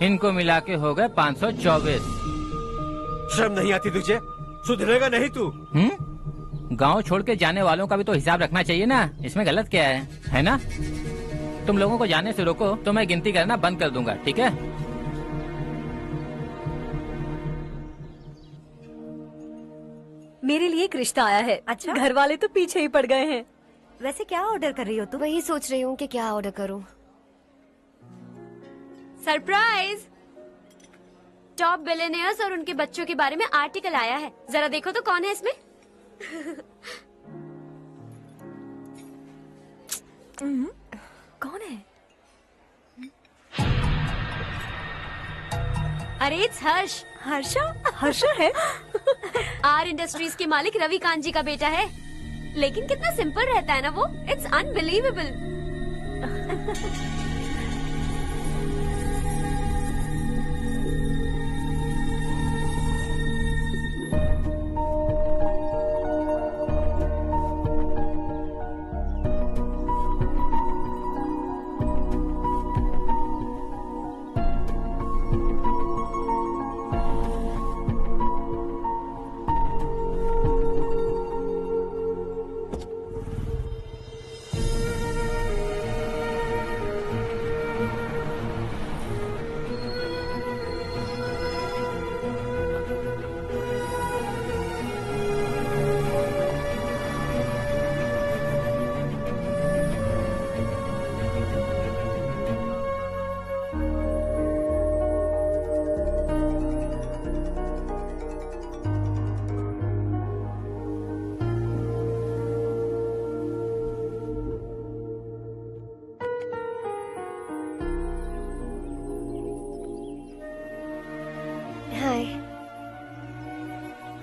इनको मिला के हो गए 524। शर्म नहीं आती तुझे? सुधरेगा नहीं तू? गांव छोड़ के जाने वालों का भी तो हिसाब रखना चाहिए ना। इसमें गलत क्या है ना? तुम लोगों को जाने से रोको तो मैं गिनती करना बंद कर दूंगा, ठीक है? मेरे लिए एक रिश्ता आया है। अच्छा? घर वाले तो पीछे ही पड़ गए हैं। वैसे क्या ऑर्डर कर रही हो तुम? वही सोच रही हूँ कि क्या ऑर्डर करूँ। सरप्राइज! टॉप बिलियनियर्स और उनके बच्चों के बारे में आर्टिकल आया है। जरा देखो तो कौन है इसमें। कौन है? अरे इट्स हर्ष। हर्षा है? आर इंडस्ट्रीज के मालिक रवि कांत जी का बेटा है। लेकिन कितना सिंपल रहता है ना वो। It's unbelievable.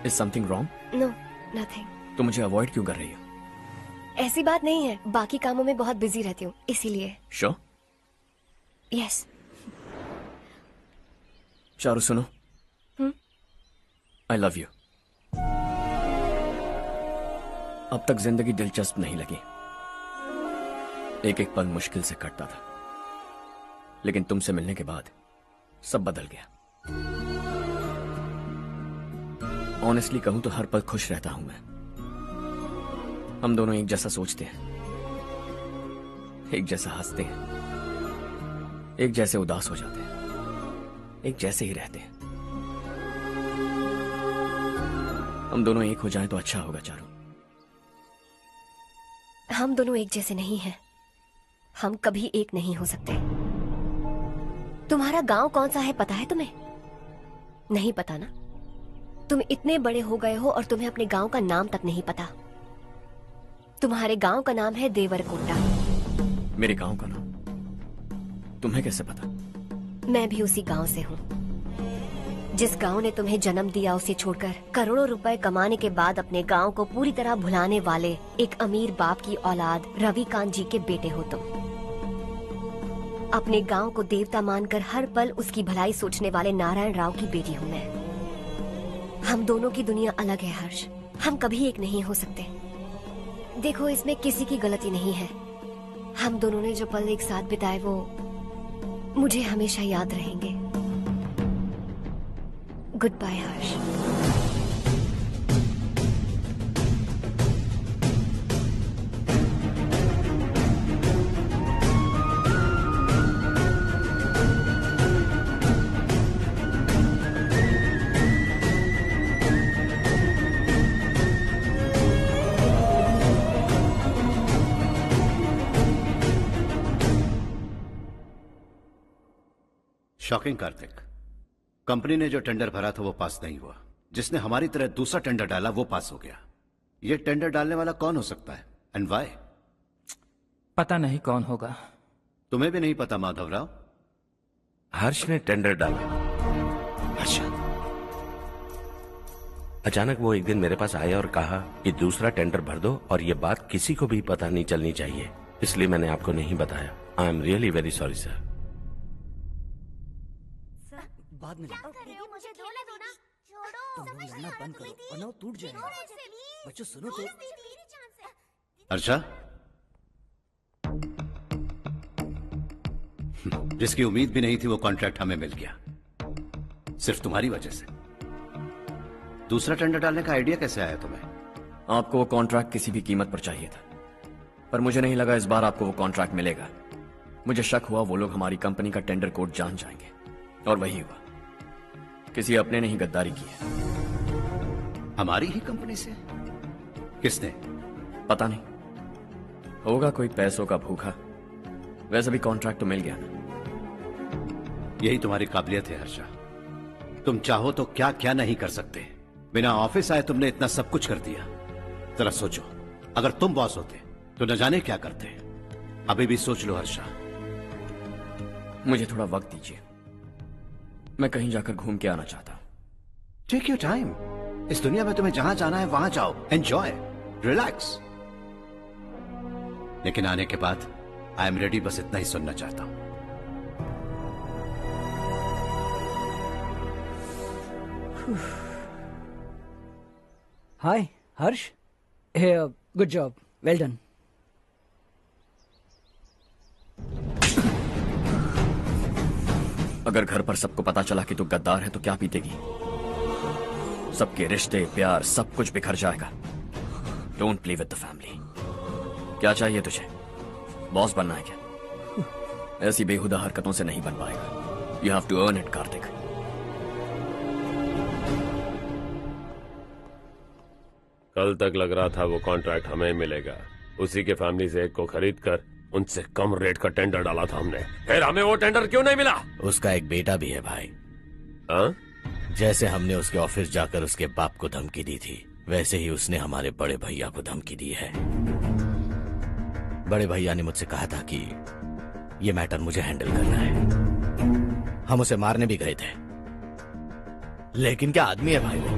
Is something wrong? No, nothing. तो मुझे अवॉइड क्यों कर रही हो? ऐसी बात नहीं है, बाकी कामों में बहुत बिजी रहती हूँ इसीलिए। Sure? Yes. चारू सुनो। I love you. अब तक जिंदगी दिलचस्प नहीं लगी। एक एक पल मुश्किल से कटता था, लेकिन तुमसे मिलने के बाद सब बदल गया। ऑनेस्टली कहूं तो हर पल खुश रहता हूं मैं। हम दोनों एक जैसा सोचते हैं, एक जैसा हंसते हैं, एक जैसे उदास हो जाते हैं। एक जैसे ही रहते हैं। हम दोनों एक हो जाएं तो अच्छा होगा चारू। हम दोनों एक जैसे नहीं हैं। हम कभी एक नहीं हो सकते। तुम्हारा गांव कौन सा है पता है तुम्हें? नहीं पता ना? तुम इतने बड़े हो गए हो और तुम्हें अपने गांव का नाम तक नहीं पता। तुम्हारे गांव का नाम है देवरकोंडा। मेरे गांव का नाम तुम्हें कैसे पता? मैं भी उसी गांव से हूँ। जिस गांव ने तुम्हें जन्म दिया उसे छोड़कर करोड़ों रुपए कमाने के बाद अपने गांव को पूरी तरह भुलाने वाले एक अमीर बाप की औलाद रविकांत जी के बेटे हो तुम। अपने गांव को देवता मानकर हर पल उसकी भलाई सोचने वाले नारायण राव की बेटी हूँ मैं। हम दोनों की दुनिया अलग है हर्ष। हम कभी एक नहीं हो सकते। देखो, इसमें किसी की गलती नहीं है। हम दोनों ने जो पल एक साथ बिताए वो मुझे हमेशा याद रहेंगे। गुड बाय हर्ष। शॉकिंग कार्तिक, कंपनी ने जो टेंडर भरा था वो पास नहीं हुआ। जिसने हमारी तरह दूसरा टेंडर डाला वो पास हो गया। ये टेंडर डालने वाला कौन हो सकता है एंड व्हाई? पता नहीं कौन होगा। तुम्हें भी नहीं पता माधवराव? हर्ष ने टेंडर डाला। अच्छा। अचानक वो एक दिन मेरे पास आया और कहा कि दूसरा टेंडर भर दो और ये बात किसी को भी पता नहीं चलनी चाहिए, इसलिए मैंने आपको नहीं बताया। I am really very sorry sir. बाद में मुझे धोने दो ना। छोड़ो, तुम लोग लड़ना बंद करो वरना वो टूट जाएगा। बच्चों सुनो तो। अर्षा, जिसकी उम्मीद भी नहीं थी वो कॉन्ट्रैक्ट हमें मिल गया, सिर्फ तुम्हारी वजह से। दूसरा टेंडर डालने का आइडिया कैसे आया तुम्हें? आपको वो कॉन्ट्रैक्ट किसी भी कीमत पर चाहिए था, पर मुझे नहीं लगा इस बार आपको वो कॉन्ट्रैक्ट मिलेगा। मुझे शक हुआ वो लोग हमारी कंपनी का टेंडर कोड जान जाएंगे, और वही हुआ। किसी अपने ने ही गद्दारी की है। हमारी ही कंपनी से? किसने? पता नहीं, होगा कोई पैसों का भूखा। वैसे भी कॉन्ट्रैक्ट तो मिल गया ना। यही तुम्हारी काबिलियत है हर्षा। तुम चाहो तो क्या क्या नहीं कर सकते। बिना ऑफिस आए तुमने इतना सब कुछ कर दिया। जरा सोचो, अगर तुम बॉस होते तो न जाने क्या करते। अभी भी सोच लो हर्षा। मुझे थोड़ा वक्त दीजिए, मैं कहीं जाकर घूम के आना चाहता हूं। Take your time. इस दुनिया में तुम्हें जहां जाना है वहां जाओ, एंजॉय, रिलैक्स। लेकिन आने के बाद आई एम रेडी, बस इतना ही सुनना चाहता हूं। हाय हर्ष। हे, गुड जॉब, वेल डन। अगर घर पर सबको पता चला कि तू गद्दार है तो क्या पीतेगी? सबके रिश्ते, प्यार, सब कुछ बिखर जाएगा। Don't play with the family. क्या चाहिए तुझे? बॉस बनना है क्या? ऐसी बेहुदा हरकतों से नहीं बन पाएगा। You have to earn it Kartik. कल तक लग रहा था वो कॉन्ट्रैक्ट हमें मिलेगा। उसी के फैमिली से एक को खरीद कर उनसे कम रेट का टेंडर डाला था हमने। फिर हमें वो टेंडर क्यों नहीं मिला? उसका एक बेटा भी है भाई। हाँ? जैसे हमने उसके ऑफिस जाकर उसके बाप को धमकी दी थी, वैसे ही उसने हमारे बड़े भैया को धमकी दी है। बड़े भैया ने मुझसे कहा था कि ये मैटर मुझे हैंडल करना है। हम उसे मारने भी गए थे, लेकिन क्या आदमी है भाई वो।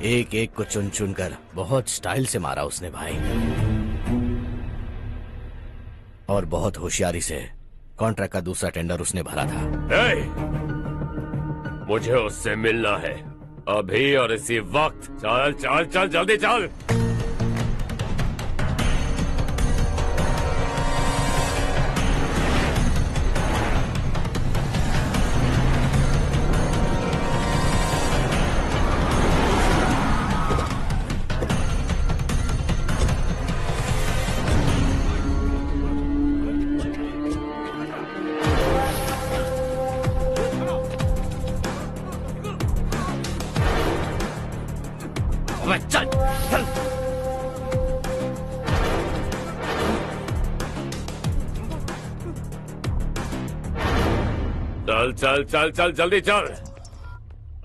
एक एक को चुन चुन कर बहुत स्टाइल से मारा उसने भाई, और बहुत होशियारी से कॉन्ट्रैक्ट का दूसरा टेंडर उसने भरा था। मुझे उससे मिलना है अभी और इसी वक्त। चल चल चल, जल्दी चल। चल चल चल चल जल्दी चल।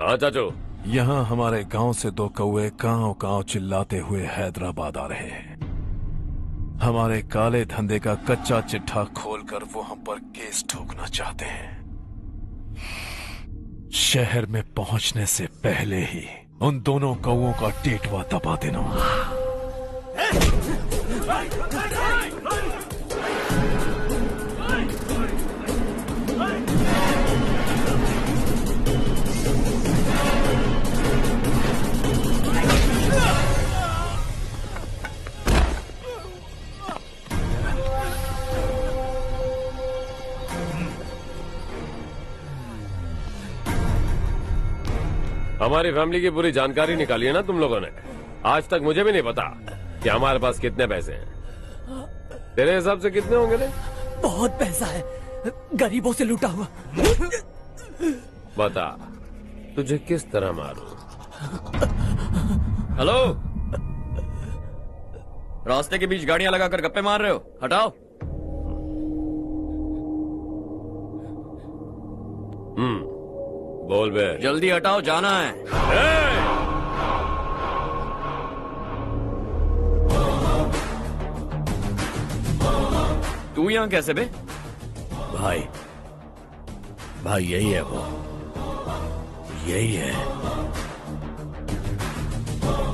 हाँ चाचू। यहाँ हमारे गांव से 2 कौवे कांव कांव चिल्लाते हुए हैदराबाद आ रहे हैं। हमारे काले धंधे का कच्चा चिट्ठा खोलकर वो हम पर केस ठोकना चाहते हैं। शहर में पहुंचने से पहले ही उन दोनों कौवों का टेटवा दबा देना। हमारी फैमिली की पूरी जानकारी निकाली है ना तुम लोगों ने। आज तक मुझे भी नहीं पता कि हमारे पास कितने पैसे हैं। तेरे हिसाब से कितने होंगे रे? बहुत पैसा है, गरीबों से लूटा हुआ। बता तुझे किस तरह मारूं? हेलो, रास्ते के बीच गाड़ियां लगाकर गप्पे मार रहे हो? हटाओ। बोल बे। जल्दी हटाओ, जाना है। तू यहाँ कैसे बे? भाई यही है वो, यही है।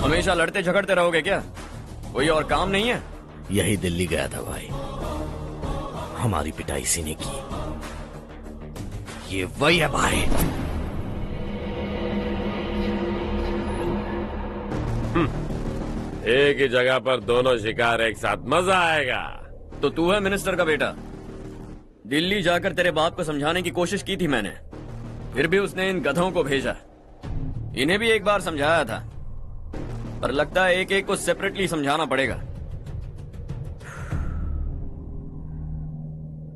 हमेशा लड़ते झगड़ते रहोगे क्या? कोई और काम नहीं है? यही दिल्ली गया था भाई, हमारी पिटाई इसी ने की। ये वही है भाई। एक ही जगह पर दोनों शिकार एक साथ, मजा आएगा। तो तू है मिनिस्टर का बेटा? दिल्ली जाकर तेरे बाप को समझाने की कोशिश की थी मैंने, फिर भी उसने इन गधों को भेजा। इन्हें भी एक बार समझाया था, पर लगता है एक एक को सेपरेटली समझाना पड़ेगा।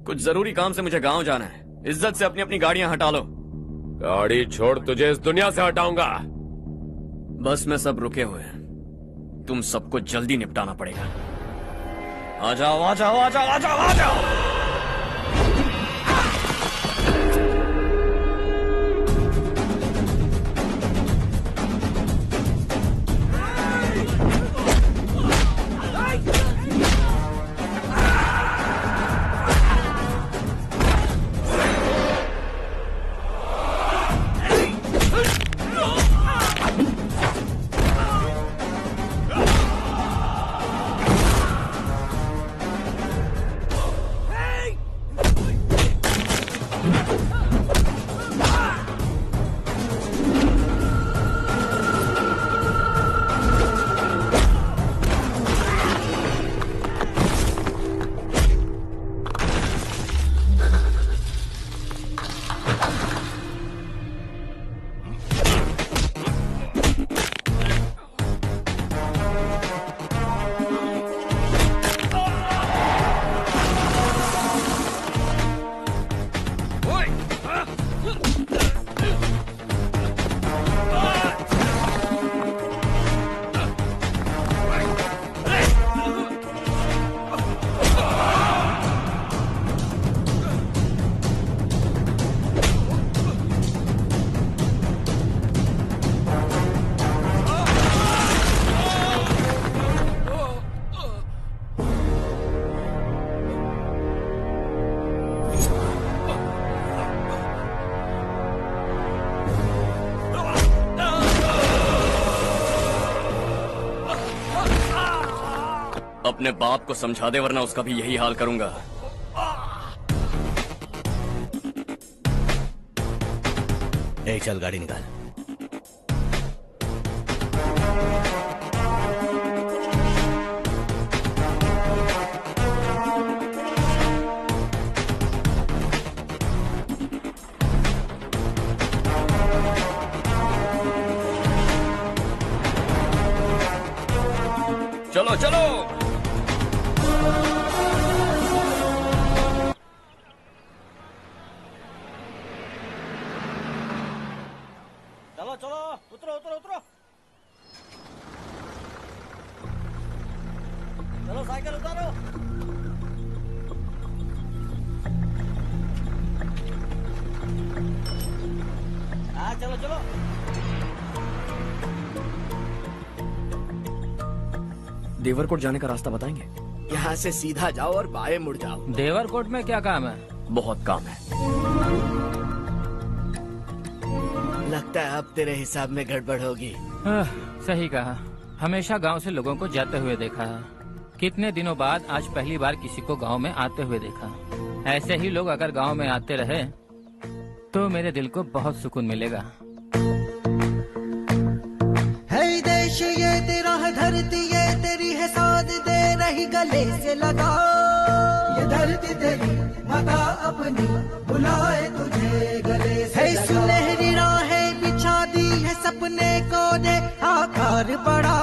कुछ जरूरी काम से मुझे गांव जाना है। इज्जत से अपनी अपनी गाड़ियां हटा लो। गाड़ी छोड़, तुझे इस दुनिया से हटाऊंगा। बस में सब रुके हुए हैं, तुम सबको जल्दी निपटाना पड़ेगा। आ जाओ आ जाओ आ जाओ आ जाओ आ जाओ। अपने बाप को समझा दे, वरना उसका भी यही हाल करूंगा। ए, चल गाड़ी निकाल। चलो चलो। चलो चलो, उतरो उतरो उतरो। चलो साइकिल उतारो। चलो चलो। देवरकोट जाने का रास्ता बताएंगे? यहाँ से सीधा जाओ और बाएं मुड़ जाओ। देवरकोट में क्या काम है? बहुत काम है। लगता है अब तेरे हिसाब में गड़बड़ होगी। सही कहा। हमेशा गांव से लोगों को जाते हुए देखा है। कितने दिनों बाद आज पहली बार किसी को गांव में आते हुए देखा। ऐसे ही लोग अगर गांव में आते रहे तो मेरे दिल को बहुत सुकून मिलेगा। है देश ये तेरा है, धरती ये तेरी है, साथ दे रही गले से लगा। ये धरती तेरी माता अपनी बुलाए तुझे गले से लगा। है सुनहरी राहें बिछा दी है, सपने को दे आकार बढ़ा।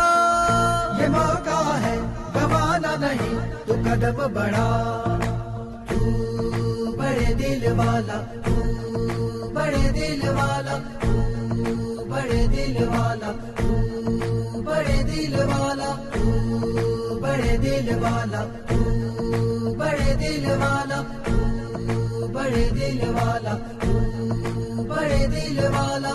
ये मौका है गवाना नहीं, तू कदम बढ़ा। तू बड़े दिल वाला, तू बड़े दिल वाला, तू बड़े दिल वाला, तू बड़े दिल वाला, तू बड़े दिल वाला, तू बड़े दिल वाला, तू बड़े दिल वाला, तू बड़े दिल वाला।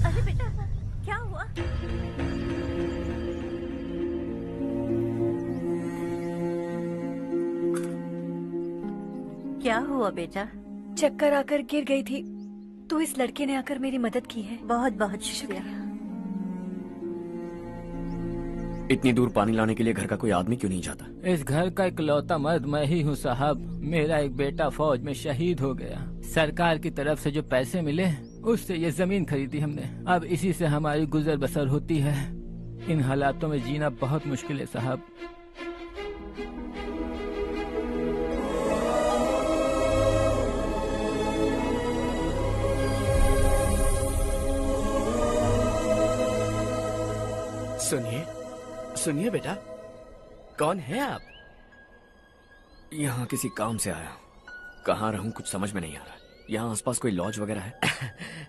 अरे बेटा क्या हुआ? क्या हुआ बेटा? चक्कर आकर गिर गई थी तो इस लड़के ने आकर मेरी मदद की है। बहुत बहुत शुक्रिया। इतनी दूर पानी लाने के लिए घर का कोई आदमी क्यों नहीं जाता? इस घर का इकलौता मर्द मैं ही हूँ साहब। मेरा एक बेटा फौज में शहीद हो गया। सरकार की तरफ से जो पैसे मिले उससे ये जमीन खरीदी हमने। अब इसी से हमारी गुजर बसर होती है। इन हालातों में जीना बहुत मुश्किल है साहब। सुनिए सुनिए बेटा, कौन है आप? यहाँ किसी काम से आया हूँ। कहाँ रहूँ कुछ समझ में नहीं आ रहा। यहाँ आसपास कोई लॉज वगैरह है?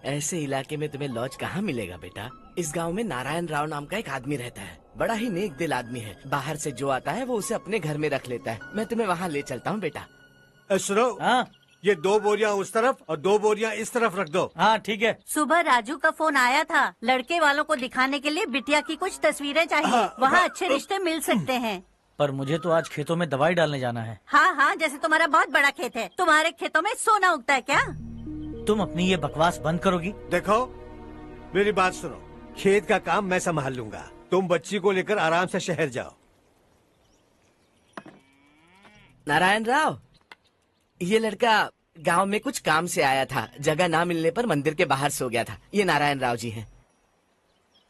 ऐसे इलाके में तुम्हें लॉज कहाँ मिलेगा बेटा। इस गांव में नारायण राव नाम का एक आदमी रहता है। बड़ा ही नेक दिल आदमी है। बाहर से जो आता है वो उसे अपने घर में रख लेता है। मैं तुम्हें वहाँ ले चलता हूँ बेटा। सुनो, ये 2 बोरियां उस तरफ और 2 बोरियां इस तरफ रख दो। हाँ ठीक है। सुबह राजू का फोन आया था। लड़के वालों को दिखाने के लिए बिटिया की कुछ तस्वीरें चाहिए। वहाँ अच्छे रिश्ते मिल सकते हैं। पर मुझे तो आज खेतों में दवाई डालने जाना है। हाँ हाँ, जैसे तुम्हारा बहुत बड़ा खेत है। तुम्हारे खेतों में सोना उगता है क्या? तुम अपनी ये बकवास बंद करोगी? देखो मेरी बात सुनो, खेत का काम मैं संभाल लूंगा। तुम बच्ची को लेकर आराम से शहर जाओ। नारायण राव, ये लड़का गांव में कुछ काम से आया था। जगह ना मिलने पर मंदिर के बाहर सो गया था। ये नारायण राव जी हैं।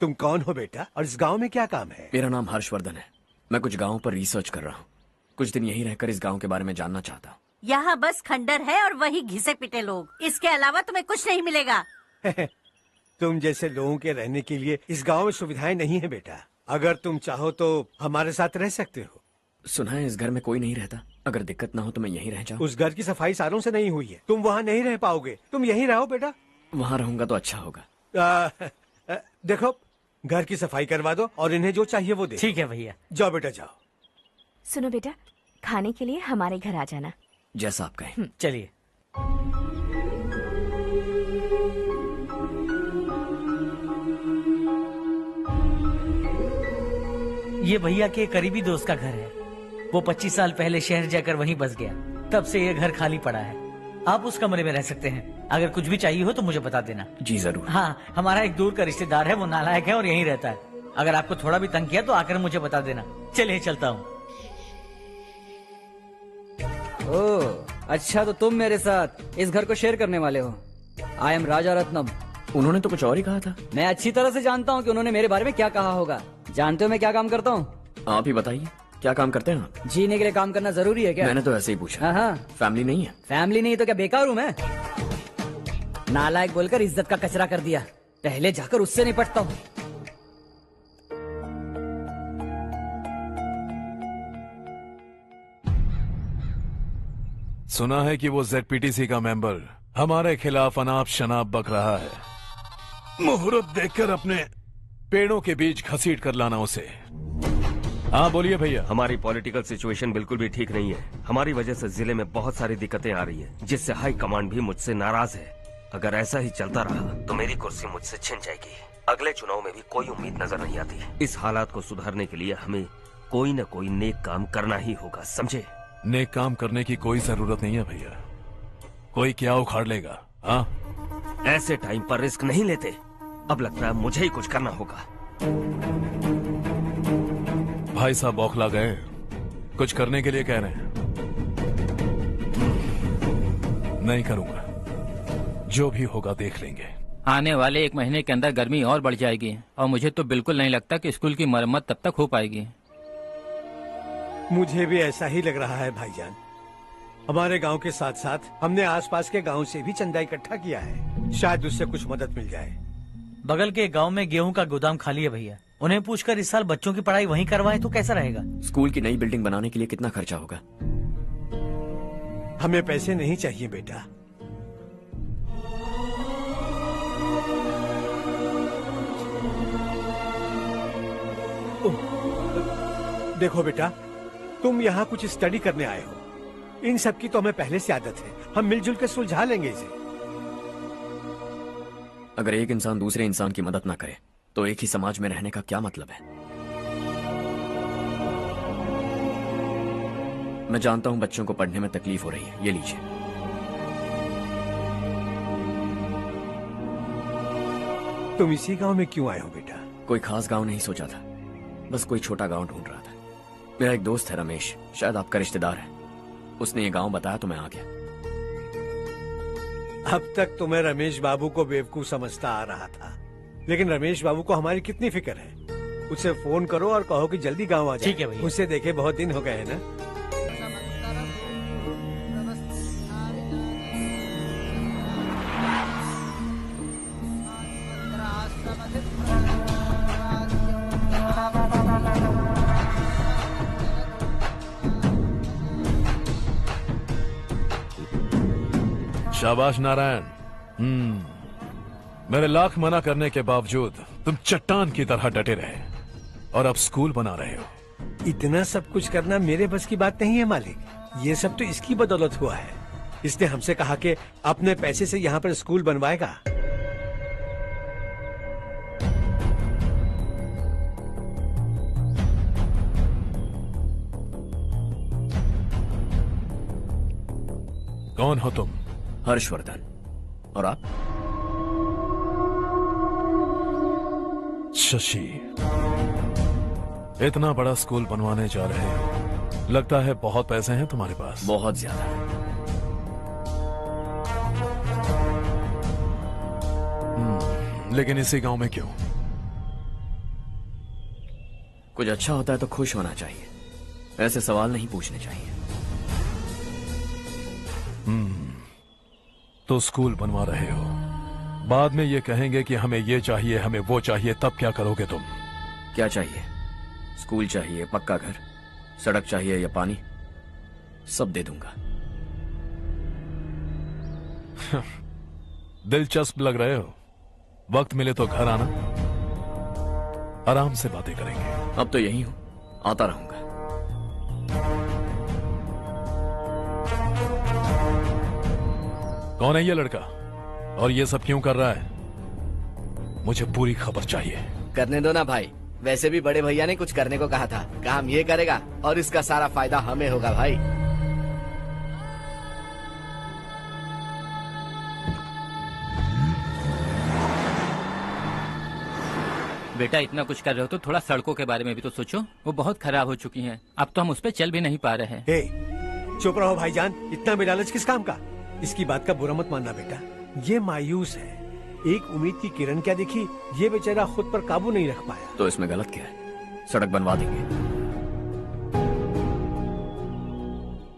तुम कौन हो बेटा और इस गांव में क्या काम है? मेरा नाम हर्षवर्धन है। मैं कुछ गाँव पर रिसर्च कर रहा हूँ। कुछ दिन यहीं रहकर इस गाँव के बारे में जानना चाहता हूँ। यहाँ बस खंडर है और वही घिसे पिटे लोग। इसके अलावा तुम्हें कुछ नहीं मिलेगा। तुम जैसे लोगों के रहने के लिए इस गांव में सुविधाएं नहीं है बेटा। अगर तुम चाहो तो हमारे साथ रह सकते हो। सुना है इस घर में कोई नहीं रहता। अगर दिक्कत ना हो तो मैं यहीं रह जाऊँ। उस घर की सफाई सालों से नहीं हुई है। तुम वहाँ नहीं रह पाओगे। तुम यहीं रहो बेटा। वहाँ रहूंगा तो अच्छा होगा। देखो, घर की सफाई करवा दो और इन्हें जो चाहिए वो दे। ठीक है भैया। जाओ बेटा जाओ। सुनो बेटा, खाने के लिए हमारे घर आ जाना। जैसा आप कहें। चलिए। ये भैया के करीबी दोस्त का घर है। वो 25 साल पहले शहर जाकर वहीं बस गया। तब से ये घर खाली पड़ा है। आप उस कमरे में रह सकते हैं। अगर कुछ भी चाहिए हो तो मुझे बता देना। जी जरूर। हाँ, हमारा एक दूर का रिश्तेदार है। वो नालायक है और यहीं रहता है। अगर आपको थोड़ा भी तंग किया तो आकर मुझे बता देना। चलिए चलता हूँ। ओह अच्छा, तो तुम मेरे साथ इस घर को शेयर करने वाले हो। आई एम राजा रत्नम। उन्होंने तो कुछ और ही कहा था। मैं अच्छी तरह से जानता हूँ कि उन्होंने मेरे बारे में क्या कहा होगा। जानते हो मैं क्या काम करता हूँ? आप ही बताइए, क्या काम करते हैं आप? जीने के लिए काम करना जरूरी है क्या? मैंने तो ऐसे ही पूछा। हाँ। फैमिली नहीं है? फैमिली नहीं तो क्या बेकार हूँ मैं? नालायक बोलकर इज्जत का कचरा कर दिया। पहले जाकर उससे निपटता हूँ। सुना है कि वो ZPTC का मेंबर हमारे खिलाफ अनाप शनाप बक रहा है। मुहूर्त देखकर अपने पेड़ों के बीच घसीट कर लाना उसे। हाँ बोलिए भैया। हमारी पॉलिटिकल सिचुएशन बिल्कुल भी ठीक नहीं है। हमारी वजह से जिले में बहुत सारी दिक्कतें आ रही हैं, जिससे हाई कमांड भी मुझसे नाराज है। अगर ऐसा ही चलता रहा तो मेरी कुर्सी मुझसे छिन जाएगी। अगले चुनाव में भी कोई उम्मीद नजर नहीं आती। इस हालात को सुधारने के लिए हमें कोई न कोई नेक काम करना ही होगा, समझे? नेक काम करने की कोई जरूरत नहीं है भैया, कोई क्या उखाड़ लेगा। हाँ, ऐसे टाइम पर रिस्क नहीं लेते। अब लगता है मुझे ही कुछ करना होगा। भाई साहब बौखला गए, कुछ करने के लिए कह रहे हैं। नहीं करूंगा, जो भी होगा देख लेंगे। आने वाले 1 महीने के अंदर गर्मी और बढ़ जाएगी और मुझे तो बिल्कुल नहीं लगता कि स्कूल की मरम्मत तब तक हो पाएगी। मुझे भी ऐसा ही लग रहा है भाईजान। हमारे गांव के साथ साथ हमने आसपास के गांव से भी चंदा इकट्ठा किया है, शायद उससे कुछ मदद मिल जाए। बगल के गांव में गेहूं का गोदाम खाली है भैया, उन्हें पूछकर इस साल बच्चों की पढ़ाई वहीं करवाएं तो कैसा रहेगा? स्कूल की नई बिल्डिंग बनाने के लिए कितना खर्चा होगा? हमें पैसे नहीं चाहिए बेटा। देखो बेटा, तुम यहाँ कुछ स्टडी करने आए हो, इन सब की तो हमें पहले से आदत है। हम मिलजुल कर सुलझा लेंगे इसे। अगर एक इंसान दूसरे इंसान की मदद ना करे तो एक ही समाज में रहने का क्या मतलब है? मैं जानता हूं बच्चों को पढ़ने में तकलीफ हो रही है, ये लीजिए। तुम इसी गांव में क्यों आए हो बेटा? कोई खास गांव नहीं सोचा था, बस कोई छोटा गांव ढूंढ रहा था। मेरा एक दोस्त है रमेश, शायद आपका रिश्तेदार है, उसने ये गांव बताया तो मैं आ गया। अब तक तो मैं रमेश बाबू को बेवकूफ समझता आ रहा था, लेकिन रमेश बाबू को हमारी कितनी फिक्र है। उसे फोन करो और कहो कि जल्दी गांव आ जाए। ठीक है भैया। उसे देखे बहुत दिन हो गए हैं ना। शाबाश नारायण। मेरे लाख मना करने के बावजूद तुम चट्टान की तरह डटे रहे और अब स्कूल बना रहे हो। इतना सब कुछ करना मेरे बस की बात नहीं है मालिक, ये सब तो इसकी बदौलत हुआ है। इसने हमसे कहा कि अपने पैसे से यहाँ पर स्कूल बनवाएगा। कौन हो तुम? हर्षवर्धन। और आप? शशि। इतना बड़ा स्कूल बनवाने जा रहे हो, लगता है बहुत पैसे हैं तुम्हारे पास। बहुत ज्यादा। लेकिन इसी गांव में क्यों? कुछ अच्छा होता है तो खुश होना चाहिए, ऐसे सवाल नहीं पूछने चाहिए। तो स्कूल बनवा रहे हो, बाद में ये कहेंगे कि हमें ये चाहिए, हमें वो चाहिए, तब क्या करोगे तुम? क्या चाहिए? स्कूल चाहिए, पक्का घर, सड़क चाहिए या पानी, सब दे दूंगा। दिलचस्प लग रहे हो। वक्त मिले तो घर आना, आराम से बातें करेंगे। अब तो यही हूं, आता रहूंगा। कौन है ये लड़का और ये सब क्यों कर रहा है? मुझे पूरी खबर चाहिए। करने दो ना भाई, वैसे भी बड़े भैया ने कुछ करने को कहा था, काम ये करेगा और इसका सारा फायदा हमें होगा भाई। बेटा इतना कुछ कर रहे हो तो थोड़ा सड़कों के बारे में भी तो सोचो, वो बहुत खराब हो चुकी हैं। अब तो हम उस पर चल भी नहीं पा रहे हैं। चुप रहो भाईजान, इतना बेलालच किस काम का? इसकी बात का बुरा मत मानना बेटा, ये मायूस है। एक उम्मीद की किरण क्या दिखी, ये बेचारा खुद पर काबू नहीं रख पाया। तो इसमें गलत क्या है? सड़क बनवा देंगे।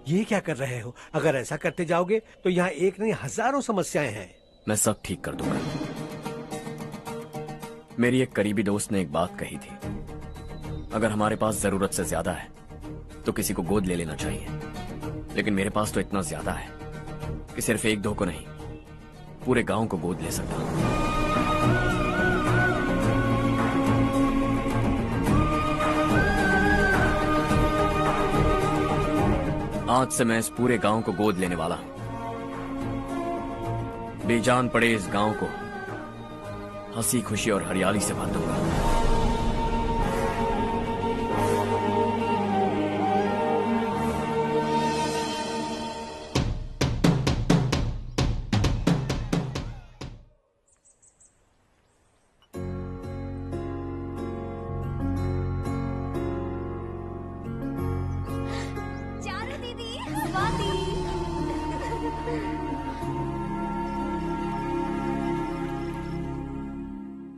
ये क्या कर रहे हो? अगर ऐसा करते जाओगे तो यहाँ एक नहीं हजारों समस्याएं हैं। मैं सब ठीक कर दूंगा। मेरी एक करीबी दोस्त ने एक बात कही थी, अगर हमारे पास जरूरत से ज्यादा है तो किसी को गोद ले लेना चाहिए, लेकिन मेरे पास तो इतना ज्यादा है कि सिर्फ 1-2 को नहीं, पूरे गांव को गोद ले सकता हूं। आज से मैं इस पूरे गांव को गोद लेने वाला हूं। बेजान पड़े इस गांव को हंसी खुशी और हरियाली से भर दूंगा।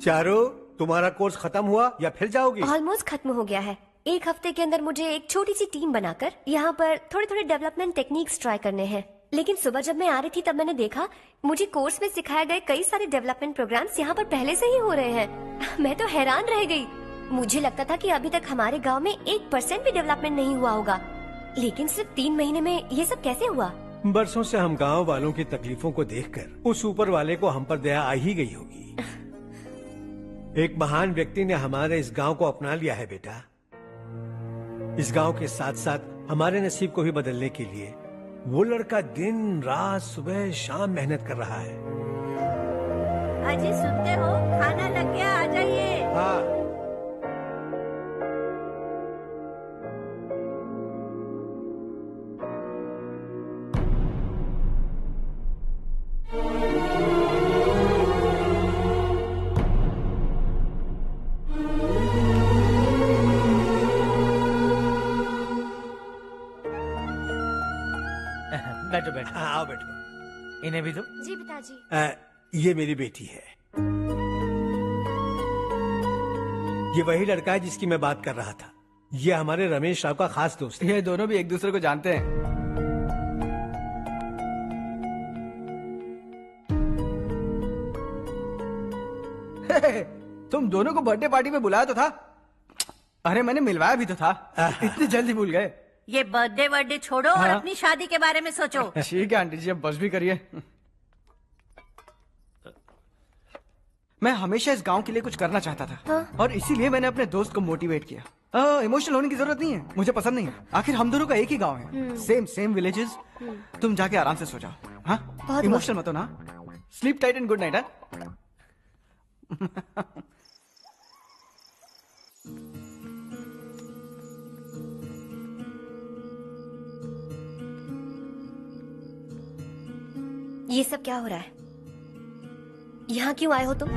चारू, तुम्हारा कोर्स खत्म हुआ या फिर जाओगी? ऑलमोस्ट खत्म हो गया है। एक हफ्ते के अंदर मुझे एक छोटी सी टीम बनाकर यहाँ पर थोड़े थोड़े डेवलपमेंट टेक्निक्स ट्राई करने हैं। लेकिन सुबह जब मैं आ रही थी तब मैंने देखा मुझे कोर्स में सिखाए गए कई सारे डेवलपमेंट प्रोग्राम्स यहाँ पर पहले से ही हो रहे हैं। मैं तो हैरान रह गई। मुझे लगता था कि अभी तक हमारे गाँव में 1% भी डेवलपमेंट नहीं हुआ होगा, लेकिन सिर्फ 3 महीने में ये सब कैसे हुआ? बरसों से हम गाँव वालों की तकलीफों को देखकर उस ऊपर वाले को हम पर दया आ ही गई होगी। एक महान व्यक्ति ने हमारे इस गांव को अपना लिया है बेटा। इस गांव के साथ साथ हमारे नसीब को भी बदलने के लिए वो लड़का दिन रात सुबह शाम मेहनत कर रहा है। अजी सुनते हो, खाना लग गया, आ जाइए। हाँ। बैठो बैठो। हाँ, आओ बैठो। इन्हें भी दो। जी पिताजी। ये मेरी बेटी है। ये वही लड़का है जिसकी मैं बात कर रहा था। ये हमारे रमेश राव का खास दोस्त है। ये दोनों भी एक दूसरे को जानते हैं। तुम दोनों को बर्थडे पार्टी में बुलाया तो था। अरे मैंने मिलवाया भी तो था। इतनी जल्दी भूल गए। ये बर्थडे वर्डे छोड़ो और अपनी शादी के बारे में सोचो। ठीक है आंटी जी, अब बस भी करिए। मैं हमेशा इस गांव के लिए कुछ करना चाहता था। हाँ? और इसीलिए मैंने अपने दोस्त को मोटिवेट किया। इमोशनल होने की जरूरत नहीं है, मुझे पसंद नहीं है। आखिर हम दोनों का एक ही गांव है, सेम विलेजेस। तुम जाके आराम से सो जाओ। हाँ, इमोशनल मत हो ना। Sleep tight and good night. ये सब क्या हो रहा है? यहाँ क्यों आए हो तुम?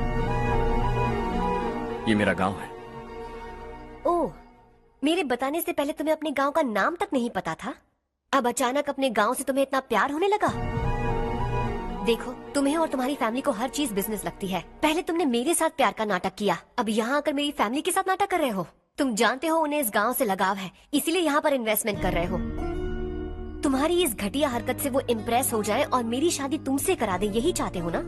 ये मेरा गांव है। ओह, मेरे बताने से पहले तुम्हें अपने गांव का नाम तक नहीं पता था? अब अचानक अपने गांव से तुम्हें इतना प्यार होने लगा? देखो, तुम्हें और तुम्हारी फैमिली को हर चीज बिजनेस लगती है। पहले तुमने मेरे साथ प्यार का नाटक किया, अब यहाँ आकर मेरी फैमिली के साथ नाटक कर रहे हो। तुम जानते हो उन्हें इस गांव से लगाव है, इसीलिए यहाँ पर इन्वेस्टमेंट कर रहे हो। तुम्हारी इस घटिया हरकत से वो इम्प्रेस हो जाए और मेरी शादी तुमसे करा दे, यही चाहते हो ना?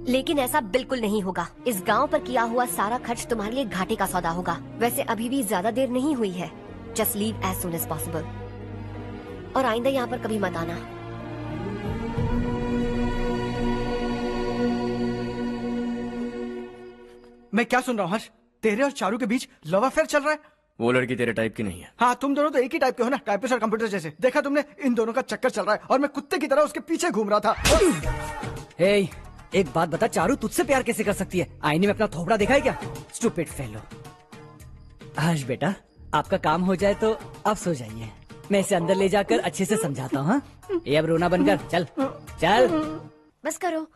लेकिन ऐसा बिल्कुल नहीं होगा। इस गांव पर किया हुआ सारा खर्च तुम्हारे लिए घाटे का सौदा होगा। वैसे अभी भी ज्यादा देर नहीं हुई है। Just leave as soon as possible. और आइंदा यहाँ पर कभी मत आना। मैं क्या सुन रहा हूँ हर्ष? तेरे और चारू के बीच लव अफेयर चल रहा है? वो लड़की तेरे टाइप की नहीं है। हाँ, तुम दोनों तो एक ही टाइप के हो ना, टाइपिस्ट और कंप्यूटर जैसे। देखा तुमने, इन दोनों का चक्कर चल रहा है और मैं कुत्ते की तरह उसके पीछे घूम रहा था। हे, एक बात बता, चारू तुझसे प्यार कैसे कर सकती है? आईने में अपना थोपड़ा देखा है क्या? Stupid fellow. हर्ष बेटा, आपका काम हो जाए तो आप सो जाइए। मैं इसे अंदर ले जाकर अच्छे से समझाता हूँ। हाँ? ये अब रोना बनकर चल चल। बस करो।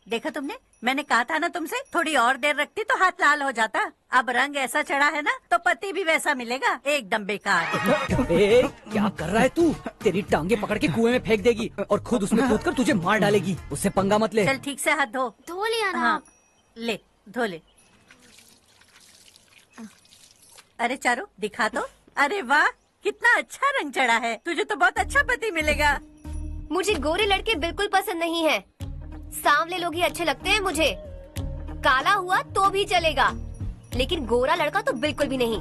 देखा तुमने, मैंने कहा था ना तुमसे, थोड़ी और देर रखती तो हाथ लाल हो जाता। अब रंग ऐसा चढ़ा है ना तो पति भी वैसा मिलेगा। एकदम बेकार। क्या कर रहा है तू? तेरी टांगे पकड़ के कुएं में फेंक देगी और खुद उसमें कूदकर तुझे मार डालेगी। उससे पंगा मत ले। चल ठीक से हाथ धो। धो लिया ना? हाँ, ले धो ले। अरे चारू दिखा तो। अरे वाह, कितना अच्छा रंग चढ़ा है। तुझे तो बहुत अच्छा पति मिलेगा। मुझे गोरे लड़के बिल्कुल पसंद नहीं है। सांवले लोग ही अच्छे लगते हैं मुझे। काला हुआ तो भी चलेगा, लेकिन गोरा लड़का तो बिल्कुल भी नहीं।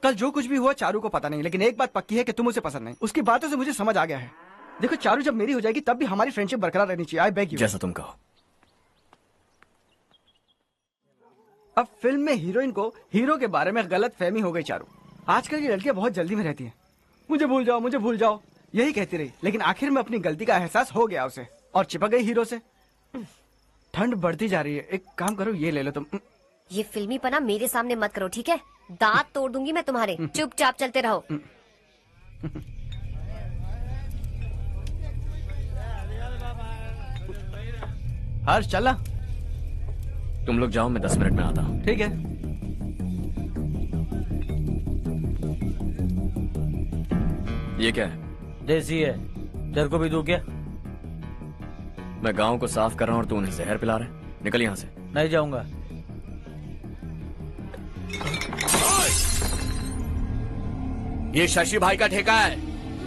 कल जो कुछ भी हुआ चारू को पता नहीं, लेकिन एक बात पक्की है कि तुम उसे पसंद नहीं। उसकी बातों से मुझे समझ आ गया है। देखो चारू जब मेरी हो जाएगी तब भी हमारी फ्रेंडशिप बरकरार रहनी चाहिए। I beg you. जैसा तुम कहो। अब फिल्म में हीरोइन को हीरो के बारे में गलत फहमी हो गई चारू। आजकल की लड़कियां बहुत जल्दी में रहती हैं। मुझे भूल जाओ, मुझे भूल जाओ, यही कहती रही, लेकिन आखिर में अपनी गलती का एहसास हो गया उसे और चिपक गई हीरो से। ठंड बढ़ती जा रही है, एक काम करो, ये ले लो तुम। ये फिल्मी पना मेरे सामने मत करो, ठीक है? दांत तोड़ दूंगी मैं तुम्हारे। चुपचाप चलते रहो। हर्ष चला। तुम लोग जाओ, मैं 10 मिनट में आता हूँ। ठीक है। ये क्या है? देसी है, तेरे को भी दूं क्या? मैं गांव को साफ कर रहा हूँ और तू उन्हें जहर पिला रहा है। निकल यहाँ से। नहीं जाऊंगा। ये शशि भाई का ठेका है।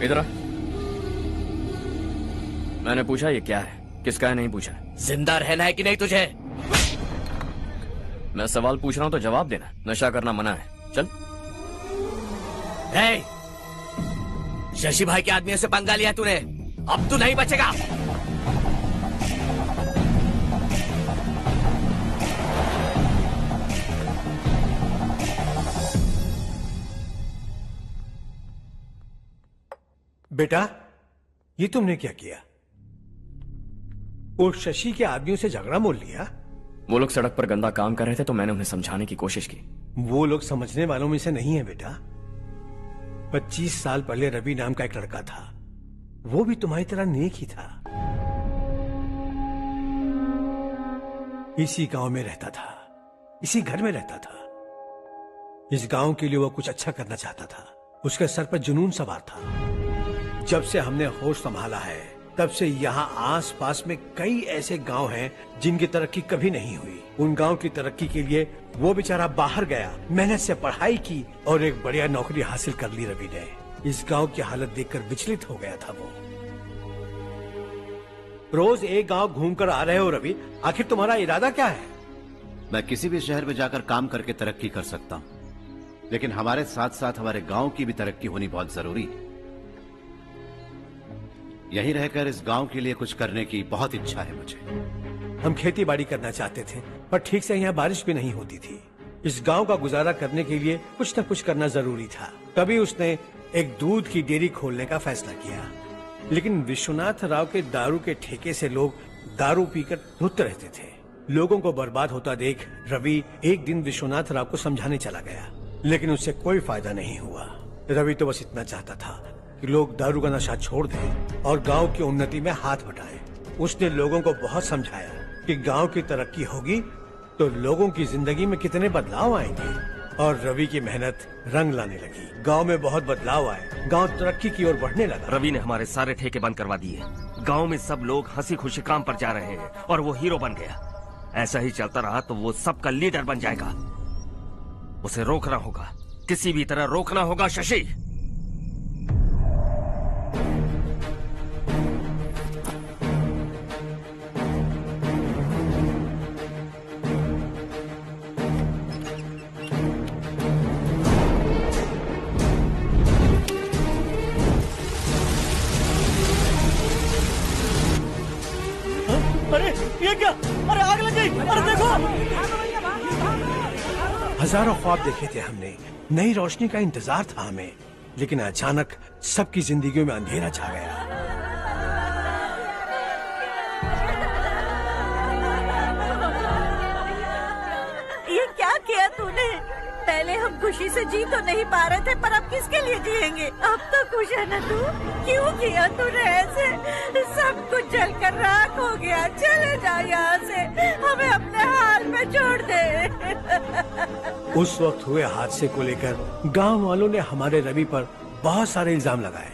इधर आ। मैंने पूछा ये क्या है, किसका है नहीं पूछा। जिंदा रहना है कि नहीं तुझे? मैं सवाल पूछ रहा हूँ तो जवाब देना। नशा करना मना है। चल। हे, शशि भाई के आदमियों से पंगा लिया तूने, अब तू नहीं बचेगा। बेटा, ये तुमने क्या किया? वो शशि के आदमियों से झगड़ा मोल लिया? वो लोग सड़क पर गंदा काम कर रहे थे तो मैंने उन्हें समझाने की कोशिश की। वो लोग समझने वालों में से नहीं है बेटा। 25 साल पहले रवि नाम का एक लड़का था, वो भी तुम्हारी तरह नेक ही था। इसी गांव में रहता था, इसी घर में रहता था। इस गांव के लिए वो कुछ अच्छा करना चाहता था। उसके सर पर जुनून सवार था। जब से हमने होश संभाला है तब से यहाँ आस पास में कई ऐसे गांव हैं जिनकी तरक्की कभी नहीं हुई। उन गांव की तरक्की के लिए वो बेचारा बाहर गया, मेहनत से पढ़ाई की और एक बढ़िया नौकरी हासिल कर ली रवि ने। इस गांव की हालत देखकर विचलित हो गया था वो। रोज एक गांव घूमकर आ रहे हो रवि, आखिर तुम्हारा इरादा क्या है? मैं किसी भी शहर में जाकर काम करके तरक्की कर सकता हूँ, लेकिन हमारे साथ साथ हमारे गांव की भी तरक्की होनी बहुत जरूरी है। यहीं रहकर इस गांव के लिए कुछ करने की बहुत इच्छा है मुझे। हम खेती बाड़ी करना चाहते थे, पर ठीक से यहाँ बारिश भी नहीं होती थी। इस गांव का गुजारा करने के लिए कुछ न कुछ करना जरूरी था। तभी उसने एक दूध की डेयरी खोलने का फैसला किया। लेकिन विश्वनाथ राव के दारू के ठेके से लोग दारू पीकर धुत रहते थे। लोगों को बर्बाद होता देख रवि एक दिन विश्वनाथ राव को समझाने चला गया, लेकिन उससे कोई फायदा नहीं हुआ। रवि तो बस इतना चाहता था कि लोग दारू का नशा छोड़ दें और गांव की उन्नति में हाथ बटाएं। उसने लोगों को बहुत समझाया कि गांव की तरक्की होगी तो लोगों की जिंदगी में कितने बदलाव आएंगे, और रवि की मेहनत रंग लाने लगी। गांव में बहुत बदलाव आए, गांव तरक्की की ओर बढ़ने लगा। रवि ने हमारे सारे ठेके बंद करवा दिए। गांव में सब लोग हंसी खुशी काम पर जा रहे हैं और वो हीरो बन गया। ऐसा ही चलता रहा तो वो सबका लीडर बन जाएगा। उसे रोकना होगा, किसी भी तरह रोकना होगा शशि। अरे ये क्या? अरे आग लग गई! अरे देखो! हजारों ख्वाब देखे थे हमने, नई रोशनी का इंतजार था हमें, लेकिन अचानक सबकी जिंदगियों में अंधेरा छा गया। ये क्या किया तूने? पहले हम खुशी से जी तो नहीं पा रहे थे, पर अब किसके लिए जिएंगे? अब तो खुश है ना तू? क्यों किया तूने ऐसे? सब कुछ जलकर राख हो गया। चले जा यहाँ से, हमें अपने हाल में छोड़ दे। उस वक्त हुए हादसे को लेकर गांव वालों ने हमारे रवि पर बहुत सारे इल्जाम लगाए।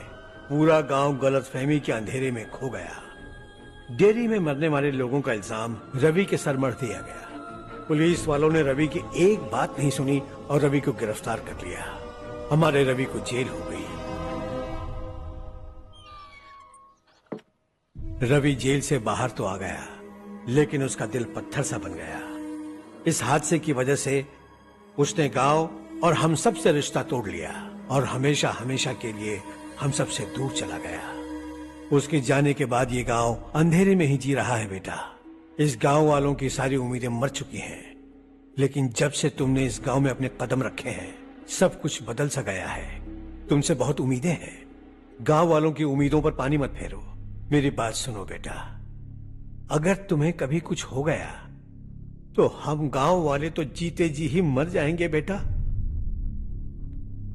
पूरा गांव गलतफहमी के अंधेरे में खो गया। डेयरी में मरने वाले लोगों का इल्जाम रवि के सर मढ़ दिया गया। पुलिस वालों ने रवि की एक बात नहीं सुनी और रवि को गिरफ्तार कर लिया। हमारे रवि को जेल हो गई। रवि जेल से बाहर तो आ गया, लेकिन उसका दिल पत्थर सा बन गया। इस हादसे की वजह से उसने गांव और हम सब से रिश्ता तोड़ लिया और हमेशा हमेशा के लिए हम सब से दूर चला गया। उसके जाने के बाद ये गांव अंधेरे में ही जी रहा है बेटा। इस गांव वालों की सारी उम्मीदें मर चुकी हैं, लेकिन जब से तुमने इस गांव में अपने कदम रखे हैं सब कुछ बदल सा गया है। तुमसे बहुत उम्मीदें हैं। गांव वालों की उम्मीदों पर पानी मत फेरो। मेरी बात सुनो बेटा, अगर तुम्हें कभी कुछ हो गया तो हम गांव वाले तो जीते जी ही मर जाएंगे बेटा।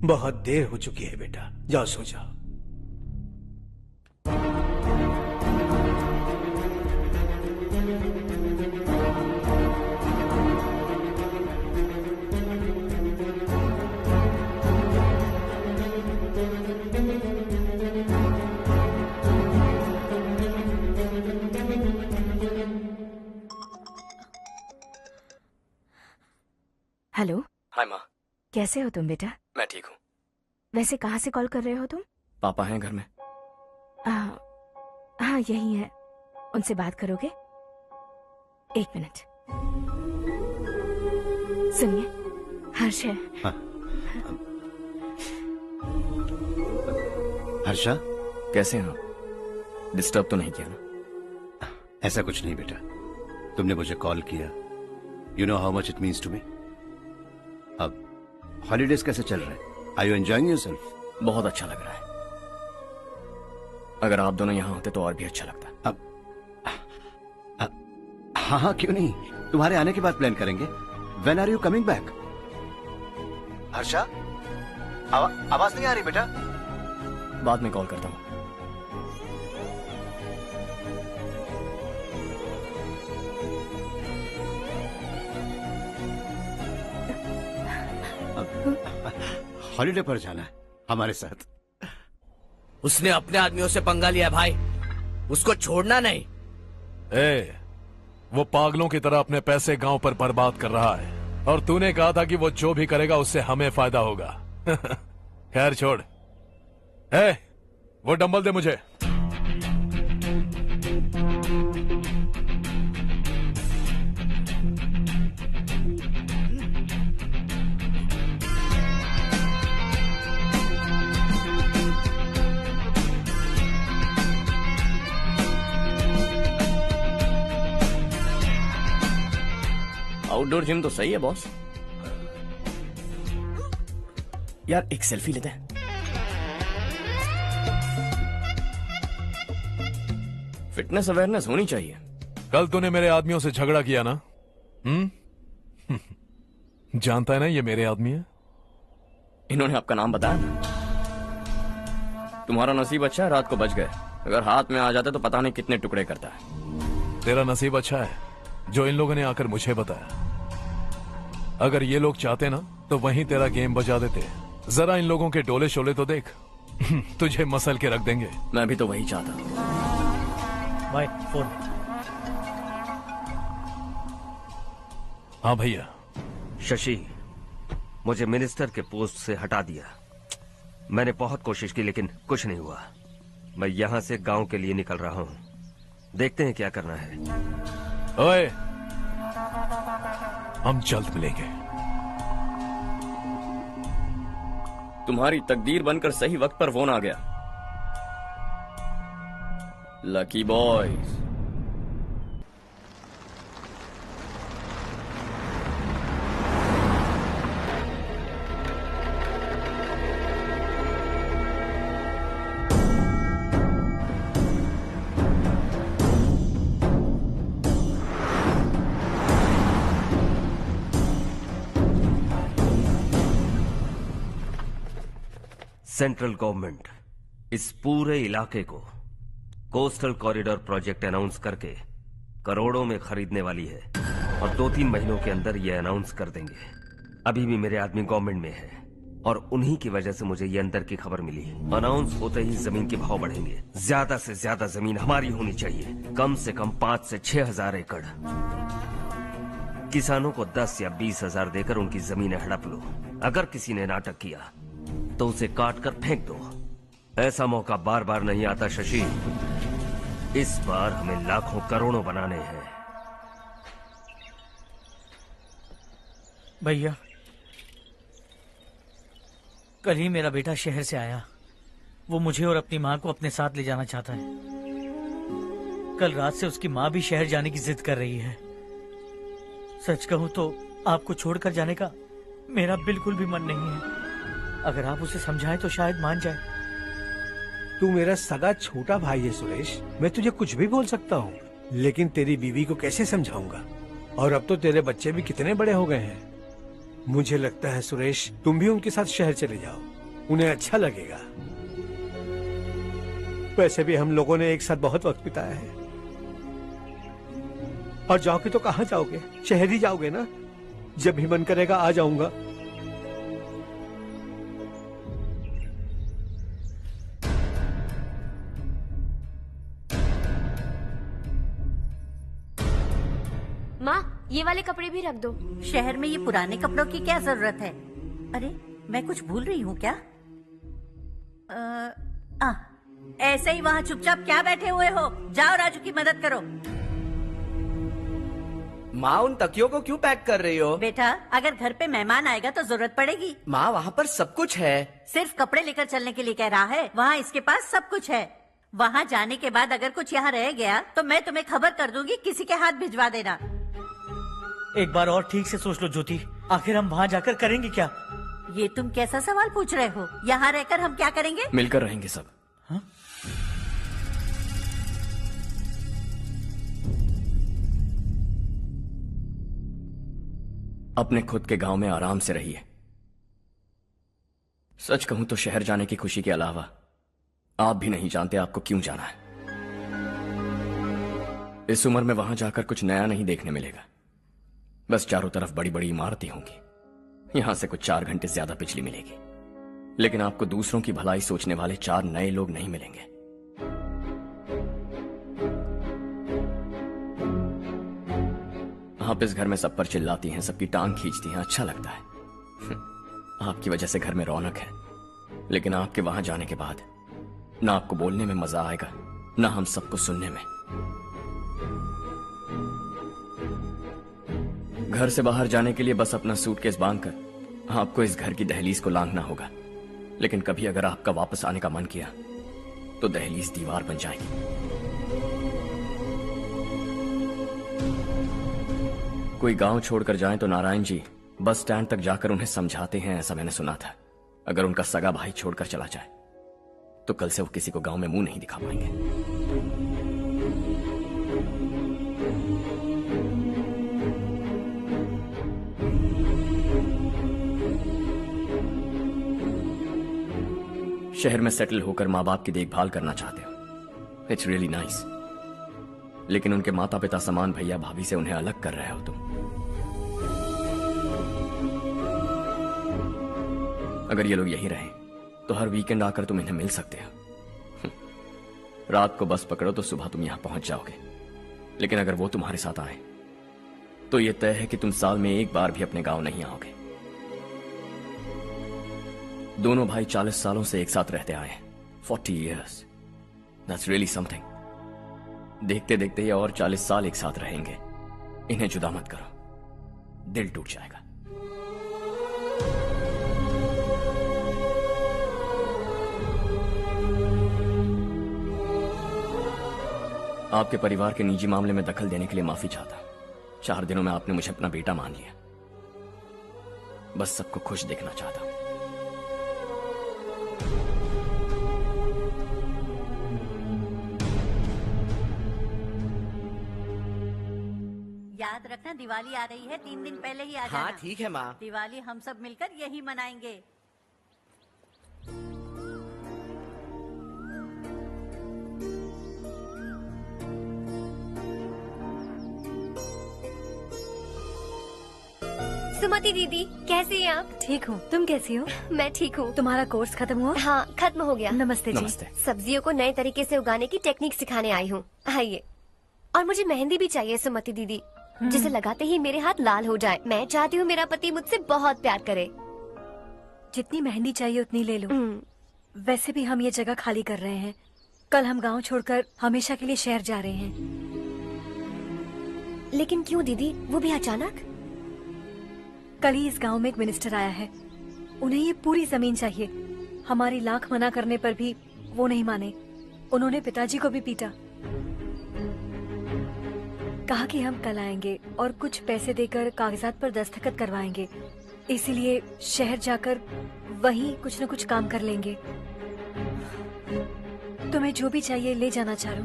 बहुत देर हो चुकी है बेटा, जाओ सो जाओ। हेलो। हाय माँ। कैसे हो तुम बेटा? मैं ठीक हूँ। वैसे कहाँ से कॉल कर रहे हो तुम? पापा हैं घर में। हाँ यही है। उनसे बात करोगे? 1 मिनट। सुनिए, हर्ष है। हाँ। हर्षा, कैसे हैं आप? डिस्टर्ब तो नहीं किया ना? ऐसा कुछ नहीं बेटा, तुमने मुझे कॉल किया। You know how much it means to me. अब हॉलीडेज कैसे चल रहे हैं? Are you enjoying yourself? बहुत अच्छा लग रहा है। अगर आप दोनों यहाँ होते तो और भी अच्छा लगता। हाँ हाँ, क्यों नहीं, तुम्हारे आने के बाद प्लान करेंगे। When are you coming back? Harsha, आवाज नहीं आ रही बेटा। बाद में कॉल करता हूँ। हॉलीडे पर जाना है हमारे साथ। उसने अपने आदमियों से पंगा लिया भाई, उसको छोड़ना नहीं। वो पागलों की तरह अपने पैसे गांव पर बर्बाद कर रहा है और तूने कहा था कि वो जो भी करेगा उससे हमें फायदा होगा। खैर छोड़। वो डंबल दे मुझे। आउटडोर जिम तो सही है बॉस। यार एक सेल्फी लेते हैं। फिटनेस अवेयरनेस होनी चाहिए। कल तूने मेरे आदमियों से झगड़ा किया ना? जानता है ना ये मेरे आदमी है। इन्होंने आपका नाम बताया? तुम्हारा नसीब अच्छा है रात को बच गए, अगर हाथ में आ जाते तो पता नहीं कितने टुकड़े करता है। तेरा नसीब अच्छा है जो इन लोगों ने आकर मुझे बताया। अगर ये लोग चाहते ना तो वहीं तेरा गेम बजा देते। जरा इन लोगों के डोले शोले तो देख। तुझे मसल के रख देंगे। मैं भी तो वही चाहता। भाई फोन। हाँ भैया। शशि, मुझे मिनिस्टर के पोस्ट से हटा दिया। मैंने बहुत कोशिश की लेकिन कुछ नहीं हुआ। मैं यहां से गांव के लिए निकल रहा हूं। देखते हैं क्या करना है। ओए, हम जल्द मिलेंगे। तुम्हारी तकदीर बनकर सही वक्त पर फोन आ गया। Lucky boys. सेंट्रल गवर्नमेंट इस पूरे इलाके को कोस्टल कॉरिडोर प्रोजेक्ट अनाउंस करके करोड़ों में खरीदने वाली है और 2-3 महीनों के अंदर ये अनाउंस कर देंगे। अभी भी मेरे आदमी गवर्नमेंट में है और उन्हीं की वजह से मुझे ये अंदर की खबर मिली। अनाउंस होते ही जमीन के भाव बढ़ेंगे। ज्यादा से ज्यादा जमीन हमारी होनी चाहिए, कम से कम 5 से 6 हजार एकड़। किसानों को 10 या 20 हजार देकर उनकी जमीनें हड़प लो। अगर किसी ने नाटक किया तो उसे काट कर फेंक दो। ऐसा मौका बार बार नहीं आता शशि। इस बार हमें लाखों करोड़ों बनाने हैं। भैया, कल ही मेरा बेटा शहर से आया। वो मुझे और अपनी माँ को अपने साथ ले जाना चाहता है। कल रात से उसकी माँ भी शहर जाने की जिद कर रही है। सच कहूं तो आपको छोड़कर जाने का मेरा बिल्कुल भी मन नहीं है। अगर आप उसे समझाएं तो शायद मान जाए। तू मेरा सगा छोटा भाई है सुरेश, मैं तुझे कुछ भी बोल सकता हूँ, लेकिन तेरी बीवी को कैसे समझाऊंगा? और अब तो तेरे बच्चे भी कितने बड़े हो गए हैं। मुझे लगता है सुरेश, तुम भी उनके साथ शहर चले जाओ, उन्हें अच्छा लगेगा। वैसे भी हम लोगों ने एक साथ बहुत वक्त बिताया है। और जाओगे तो कहाँ जाओगे? शहर ही जाओगे ना? जब भी मन करेगा आ जाऊंगा। माँ, ये वाले कपड़े भी रख दो। शहर में ये पुराने कपड़ों की क्या जरूरत है? अरे मैं कुछ भूल रही हूँ क्या? ऐसे ही वहाँ चुपचाप क्या बैठे हुए हो? जाओ राजू की मदद करो। माँ, उन तकियों को क्यों पैक कर रही हो? बेटा, अगर घर पे मेहमान आएगा तो जरूरत पड़ेगी। माँ, वहाँ पर सब कुछ है। सिर्फ कपड़े लेकर चलने के लिए कह रहा है? वहाँ इसके पास सब कुछ है। वहाँ जाने के बाद अगर कुछ यहाँ रह गया तो मैं तुम्हें खबर कर दूंगी, किसी के हाथ भिजवा देना। एक बार और ठीक से सोच लो ज्योति, आखिर हम वहाँ जाकर करेंगे क्या? ये तुम कैसा सवाल पूछ रहे हो? यहाँ रहकर हम क्या करेंगे? मिलकर रहेंगे सब। हाँ? अपने खुद के गांव में आराम से रहिए। सच कहूं तो शहर जाने की खुशी के अलावा आप भी नहीं जानते आपको क्यों जाना है। इस उम्र में वहां जाकर कुछ नया नहीं देखने मिलेगा। बस चारों तरफ बड़ी बड़ी इमारतें होंगी, यहां से कुछ 4 घंटे ज्यादा बिजली मिलेगी, लेकिन आपको दूसरों की भलाई सोचने वाले 4 नए लोग नहीं मिलेंगे। आप इस घर में सब पर चिल्लाती हैं, सबकी टांग खींचती हैं, अच्छा लगता है। आपकी वजह से घर में रौनक है, लेकिन आपके वहां जाने के बाद ना आपको बोलने में मजा आएगा, ना हम सबको सुनने में। घर से बाहर जाने के लिए बस अपना सूटकेस बांधकर आपको इस घर की दहलीज को लांघना होगा, लेकिन कभी अगर आपका वापस आने का मन किया तो दहलीज दीवार बन जाएगी। कोई गांव छोड़कर जाए तो नारायण जी बस स्टैंड तक जाकर उन्हें समझाते हैं, ऐसा मैंने सुना था। अगर उनका सगा भाई छोड़कर चला जाए तो कल से वो किसी को गांव में मुंह नहीं दिखा पाएंगे। शहर में सेटल होकर माँ बाप की देखभाल करना चाहते हो, इट्स रियली नाइस, लेकिन उनके माता पिता समान भैया भाभी से उन्हें अलग कर रहे हो तुम। अगर ये लोग यहीं रहे तो हर वीकेंड आकर तुम इन्हें मिल सकते हो। रात को बस पकड़ो तो सुबह तुम यहां पहुंच जाओगे, लेकिन अगर वो तुम्हारे साथ आए तो ये तय है कि तुम साल में एक बार भी अपने गांव नहीं आओगे। दोनों भाई 40 सालों से एक साथ रहते आए, 40 years, that's really something। देखते देखते ये और 40 साल एक साथ रहेंगे। इन्हें जुदा मत करो, दिल टूट जाएगा। आपके परिवार के निजी मामले में दखल देने के लिए माफी चाहता। 4 दिनों में आपने मुझे अपना बेटा मान लिया। बस सबको खुश देखना चाहता। याद रखना, दिवाली आ रही है, 3 दिन पहले ही आ जाना। हाँ ठीक है माँ। दिवाली हम सब मिलकर यही मनाएंगे। सुमति दीदी, कैसी हैं आप? ठीक हूँ, तुम कैसी हो? मैं ठीक हूँ। तुम्हारा कोर्स खत्म हुआ? हाँ, खत्म हो गया। नमस्ते जी। नमस्ते। सब्जियों को नए तरीके से उगाने की टेक्निक सिखाने आई हूँ। आइए। और मुझे मेहंदी भी चाहिए सुमति दीदी, जिसे लगाते ही मेरे हाथ लाल हो जाए। मैं चाहती हूँ मेरा पति मुझसे बहुत प्यार करे। जितनी मेहंदी चाहिए उतनी ले लो। वैसे भी हम ये जगह खाली कर रहे हैं। कल हम गांव छोड़कर हमेशा के लिए शहर जा रहे हैं। लेकिन क्यों दीदी, वो भी अचानक? कल ही इस गांव में एक मिनिस्टर आया है, उन्हें ये पूरी जमीन चाहिए। हमारी लाख मना करने पर भी वो नहीं माने। उन्होंने पिताजी को भी पीटा। कहा कि हम कल आएंगे और कुछ पैसे देकर कागजात पर दस्तखत करवाएंगे, इसीलिए शहर जाकर वहीं कुछ न कुछ काम कर लेंगे। तुम्हें जो भी चाहिए ले जाना चारू।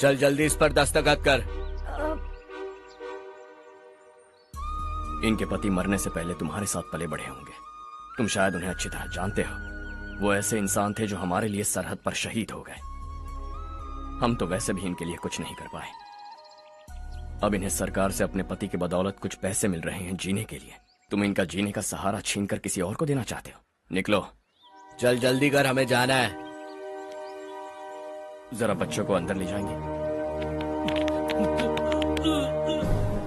चल जल्दी इस पर दस्तखत कर। इनके पति मरने से पहले तुम्हारे साथ पले बढ़े होंगे। तुम शायद उन्हें अच्छी तरह जानते हो। वो ऐसे इंसान थे जो हमारे लिए सरहद पर शहीद हो गए। हम तो वैसे भी इनके लिए कुछ नहीं कर पाए। अब इन्हें सरकार से अपने पति की बदौलत कुछ पैसे मिल रहे हैं जीने के लिए। तुम इनका जीने का सहारा छीनकर किसी और को देना चाहते हो। निकलो। चल जल्दी कर, हमें जाना है। जरा बच्चों को अंदर ले जाएंगे।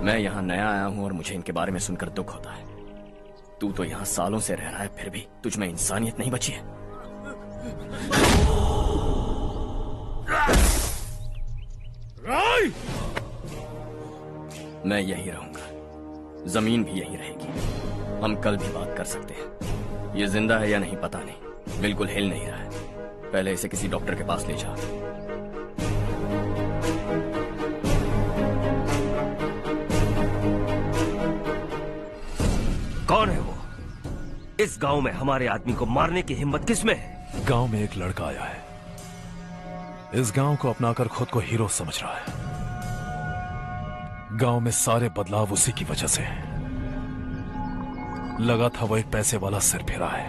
मैं यहाँ नया आया हूँ और मुझे इनके बारे में सुनकर दुख होता है। तू तो यहाँ सालों से रह रहा है, फिर भी तुझ में इंसानियत नहीं बची है। मैं यही रहूंगा, जमीन भी यही रहेगी। हम कल भी बात कर सकते हैं। ये जिंदा है या नहीं पता नहीं, बिल्कुल हिल नहीं रहा है। पहले इसे किसी डॉक्टर के पास ले जा। कौन है वो? इस गांव में हमारे आदमी को मारने की हिम्मत किसमें है? गांव में एक लड़का आया है, इस गांव को अपनाकर खुद को हीरो समझ रहा है। गांव में सारे बदलाव उसी की वजह से है। लगा था वो एक पैसे वाला सिरफिरा है।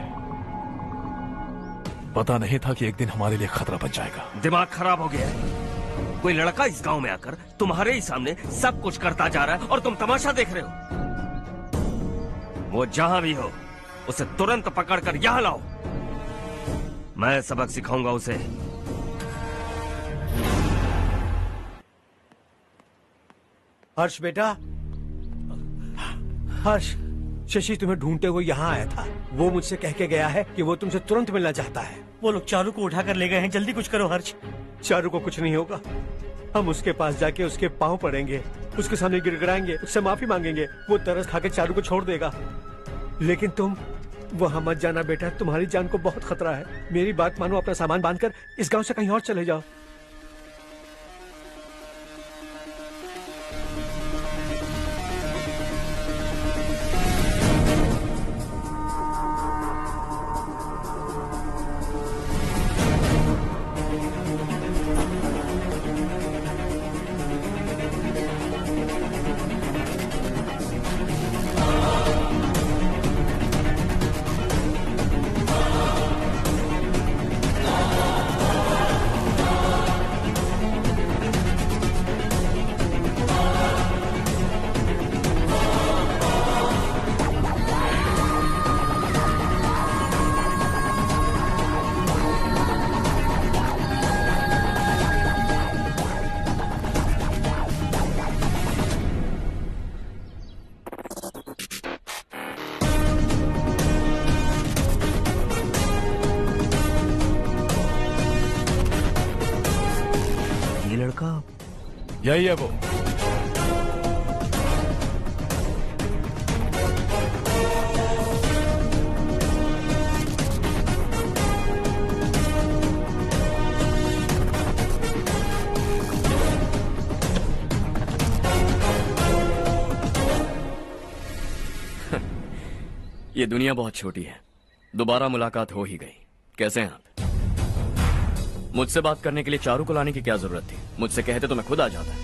पता नहीं था कि एक दिन हमारे लिए खतरा बन जाएगा। दिमाग खराब हो गया है। कोई लड़का इस गांव में आकर तुम्हारे ही सामने सब कुछ करता जा रहा है और तुम तमाशा देख रहे हो। वो जहां भी हो उसे तुरंत पकड़कर यहां लाओ। मैं सबक सिखाऊंगा उसे। हर्ष बेटा, हर्ष, शशि तुम्हें ढूंढते हुए यहाँ आया था। वो मुझसे कह के गया है कि वो तुमसे तुरंत मिलना चाहता है। वो लोग चारू को उठाकर ले गए हैं, जल्दी कुछ करो हर्ष। चारू को कुछ नहीं होगा। हम उसके पास जाके उसके पांव पड़ेंगे, उसके सामने गिड़गिड़ाएंगे, उससे माफी मांगेंगे। वो तरस खा के चारू को छोड़ देगा। लेकिन तुम वहां मत जाना बेटा, तुम्हारी जान को बहुत खतरा है। मेरी बात मानो, अपना सामान बांधकर इस गांव से कहीं और चले जाओ। यही है वो। ये दुनिया बहुत छोटी है। दोबारा मुलाकात हो ही गई। कैसे हैं आप? मुझसे बात करने के लिए चारू को लाने की क्या जरूरत थी? मुझसे कहते तो मैं खुद आ जाता।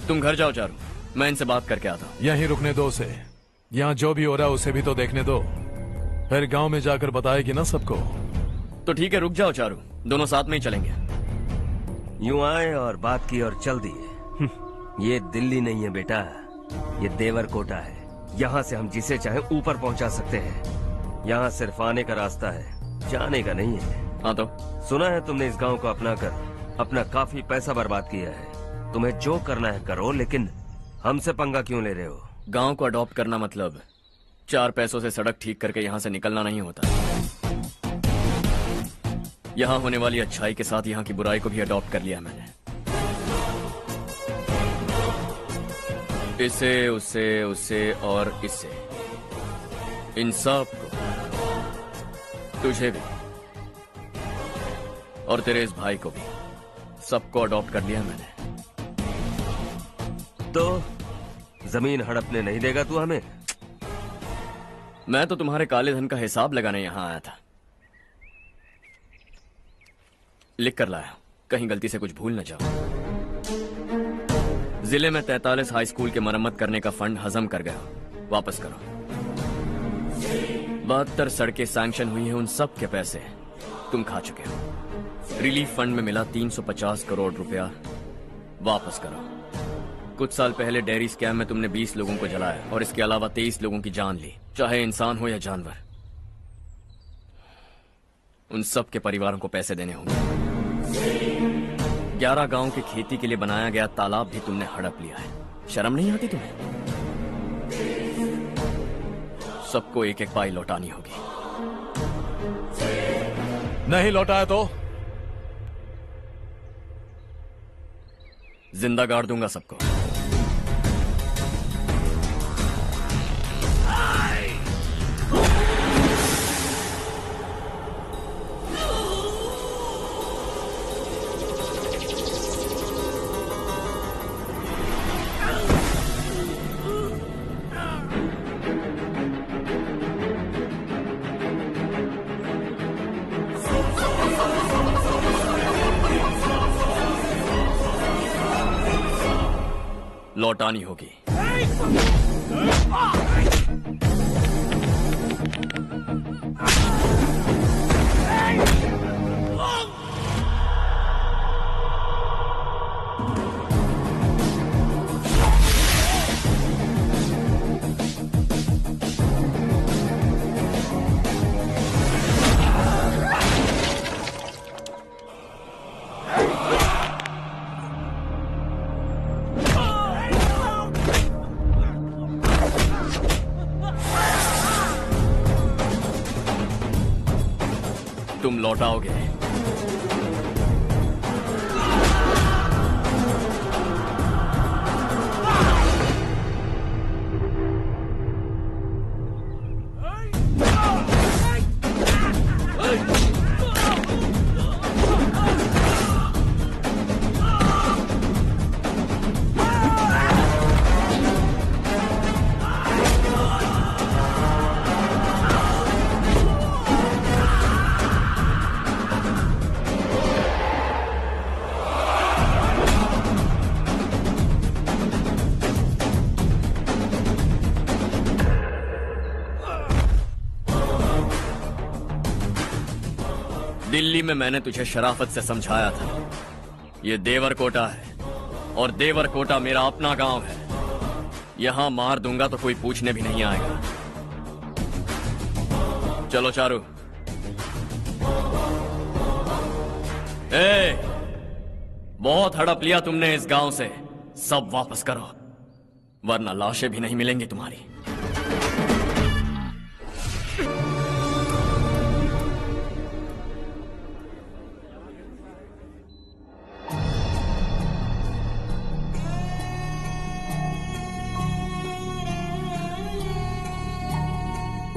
तुम घर जाओ चारू, मैं इनसे बात करके आता हूँ। यहीं रुकने दो उसे। यहाँ जो भी हो रहा है उसे भी तो देखने दो, फिर गांव में जाकर बताएगी ना सबको। तो ठीक है, रुक जाओ चारू, दोनों साथ में ही चलेंगे। यूं आए और बात की और चल दिए। ये दिल्ली नहीं है बेटा, ये देवरकोटा है। यहाँ से हम जिसे चाहे ऊपर पहुँचा सकते हैं। यहाँ सिर्फ आने का रास्ता है, जाने का नहीं है। हाँ तो सुना है तुमने इस गांव को अपनाकर अपना काफी पैसा बर्बाद किया है। तुम्हें जो करना है करो, लेकिन हमसे पंगा क्यों ले रहे हो? गांव को अडॉप्ट करना मतलब 4 पैसों से सड़क ठीक करके यहाँ से निकलना नहीं होता। यहाँ होने वाली अच्छाई के साथ यहाँ की बुराई को भी अडॉप्ट कर लिया मैंने। इसे, उसे, उससे और इससे, इन सब को, तुझे भी और तेरे इस भाई को भी, सबको अडॉप्ट कर लिया मैंने। तो जमीन हड़पने नहीं देगा तू हमें? मैं तो तुम्हारे काले धन का हिसाब लगाने यहां आया था। लिख कर लाया, कहीं गलती से कुछ भूल न जाओ। जिले में 43 हाई स्कूल के मरम्मत करने का फंड हजम कर गया, वापस करो। 72 सड़कें सैंक्शन हुई हैं, उन सब के पैसे तुम खा चुके हो। रिलीफ फंड में मिला 350 करोड़ रुपया, वापस करो। कुछ साल पहले डेयरी स्कैम में तुमने 20 लोगों को जलाया और इसके अलावा 23 लोगों की जान ली, चाहे इंसान हो या जानवर। उन सब के परिवारों को पैसे देने होंगे। 11 गांव की खेती के लिए बनाया गया तालाब भी तुमने हड़प लिया है। शर्म नहीं आती तुम्हें? सबको एक एक पाई लौटानी होगी। नहीं लौटाया तो जिंदा गाड़ दूंगा सबको। लौटानी होगी। तुम लौटाओगे। दिल्ली में मैंने तुझे शराफत से समझाया था, ये देवर कोटा है और देवर कोटा मेरा अपना गांव है। यहां मार दूंगा तो कोई पूछने भी नहीं आएगा। चलो चारू। बहुत हड़प लिया तुमने इस गांव से, सब वापस करो वरना लाशें भी नहीं मिलेंगी तुम्हारी।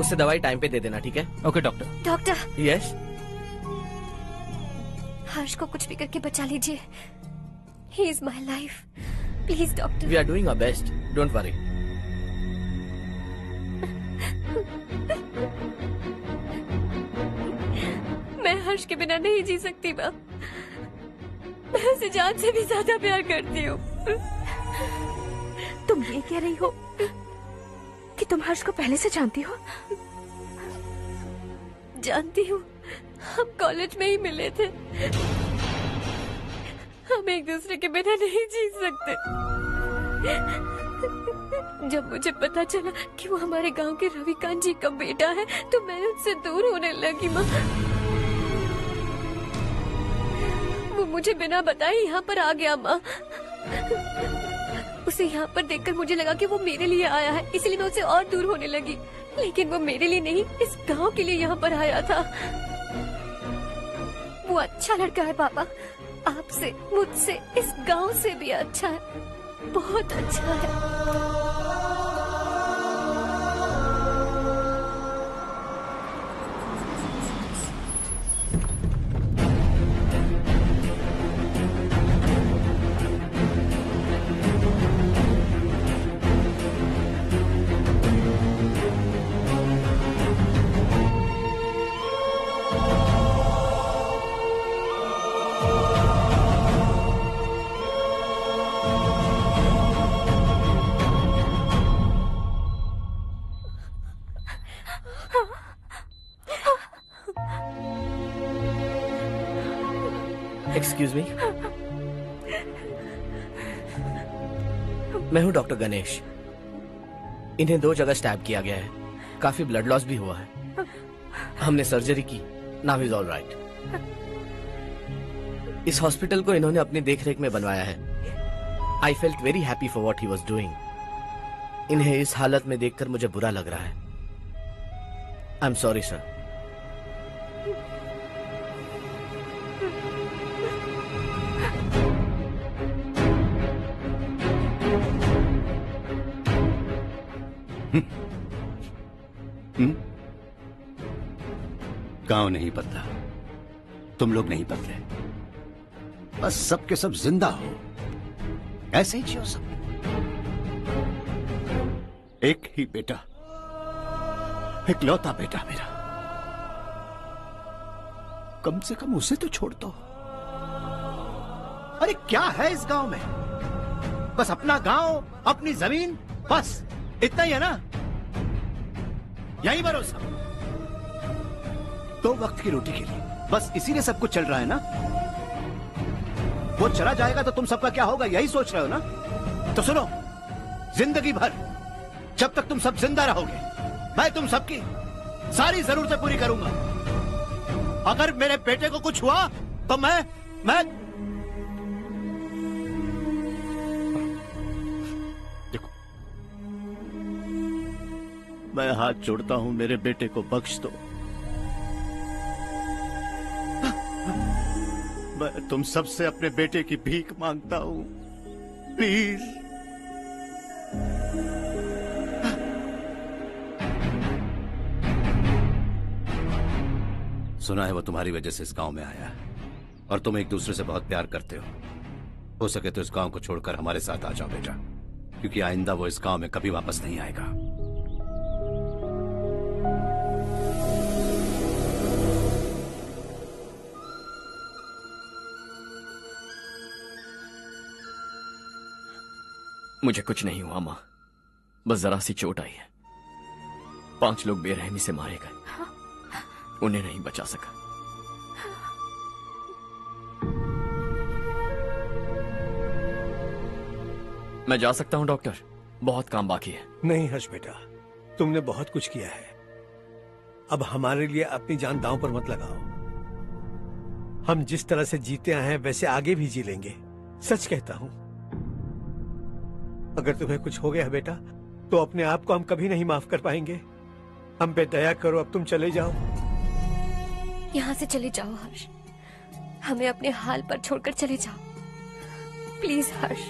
उससे दवाई टाइम पे दे देना, ठीक है? Okay doctor. Doctor. Yes. Harsh को कुछ भी करके बचा लीजिए। He is my life, please doctor. We are doing our best, don't worry. मैं हर्ष के बिना नहीं जी सकती माँ। मैं उसे जान से भी ज्यादा प्यार करती हूँ। तुम ये कह रही हो कि तुम हर्ष को पहले से जानती हो? जानती हूँ, हम कॉलेज में ही मिले थे। हम एक दूसरे के बिना नहीं जी सकते। जब मुझे पता चला कि वो हमारे गांव के रविकांत जी का बेटा है तो मैं उससे दूर होने लगी माँ। वो मुझे बिना बताए यहाँ पर आ गया माँ। उसे यहाँ पर देखकर मुझे लगा कि वो मेरे लिए आया है, इसलिए मैं उससे और दूर होने लगी। लेकिन वो मेरे लिए नहीं, इस गांव के लिए यहाँ पर आया था। वो अच्छा लड़का है पापा, आपसे, मुझसे, इस गांव से भी अच्छा है, बहुत अच्छा है। एक्सक्यूज मी, मैं हूं डॉक्टर गणेश। इन्हें 2 जगह स्टैब किया गया है, काफी ब्लड लॉस भी हुआ है। हमने सर्जरी की, नाउ इज ऑल राइट। इस हॉस्पिटल को इन्होंने अपनी देखरेख में बनवाया है। I felt very happy for what he was doing. इन्हें इस हालत में देखकर मुझे बुरा लग रहा है। I am sorry sir. गांव नहीं बदला, तुम लोग नहीं बदले, बस सब के सब जिंदा हो, ऐसे ही जियो सब। एक ही बेटा, इकलौता बेटा मेरा, कम से कम उसे तो छोड़ दो। अरे क्या है इस गांव में? बस अपना गांव, अपनी जमीन, बस इतना ही है ना? यही भरोसा, 2 वक्त की रोटी के लिए, बस इसीलिए सब कुछ चल रहा है ना? वो चला जाएगा तो तुम सबका क्या होगा, यही सोच रहे हो ना? तो सुनो, जिंदगी भर जब तक तुम सब जिंदा रहोगे, मैं तुम सबकी सारी जरूरतें पूरी करूंगा। अगर मेरे बेटे को कुछ हुआ तो मैं देखो, मैं हाथ जोड़ता हूं, मेरे बेटे को बख्श दो। मैं तुम सबसे अपने बेटे की भीख मांगता हूं, प्लीज। सुना है वो तुम्हारी वजह से इस गांव में आया और तुम एक दूसरे से बहुत प्यार करते हो सके तो इस गांव को छोड़कर हमारे साथ आ जाओ बेटा, क्योंकि आइंदा वो इस गांव में कभी वापस नहीं आएगा। मुझे कुछ नहीं हुआ माँ, बस जरा सी चोट आई है। 5 लोग बेरहमी से मारे गए, उन्हें नहीं बचा सका। मैं जा सकता हूं डॉक्टर, बहुत काम बाकी है। नहीं हर्ष बेटा, तुमने बहुत कुछ किया है, अब हमारे लिए अपनी जान दांव पर मत लगाओ। हम जिस तरह से जीते आए हैं वैसे आगे भी जी लेंगे, सच कहता हूं। अगर तुम्हें कुछ हो गया बेटा तो अपने आप को हम कभी नहीं माफ कर पाएंगे। हम पे दया करो, अब तुम चले जाओ। यहाँ से चले जाओ हर्ष, हमें अपने हाल पर छोड़कर चले जाओ, प्लीज हर्ष।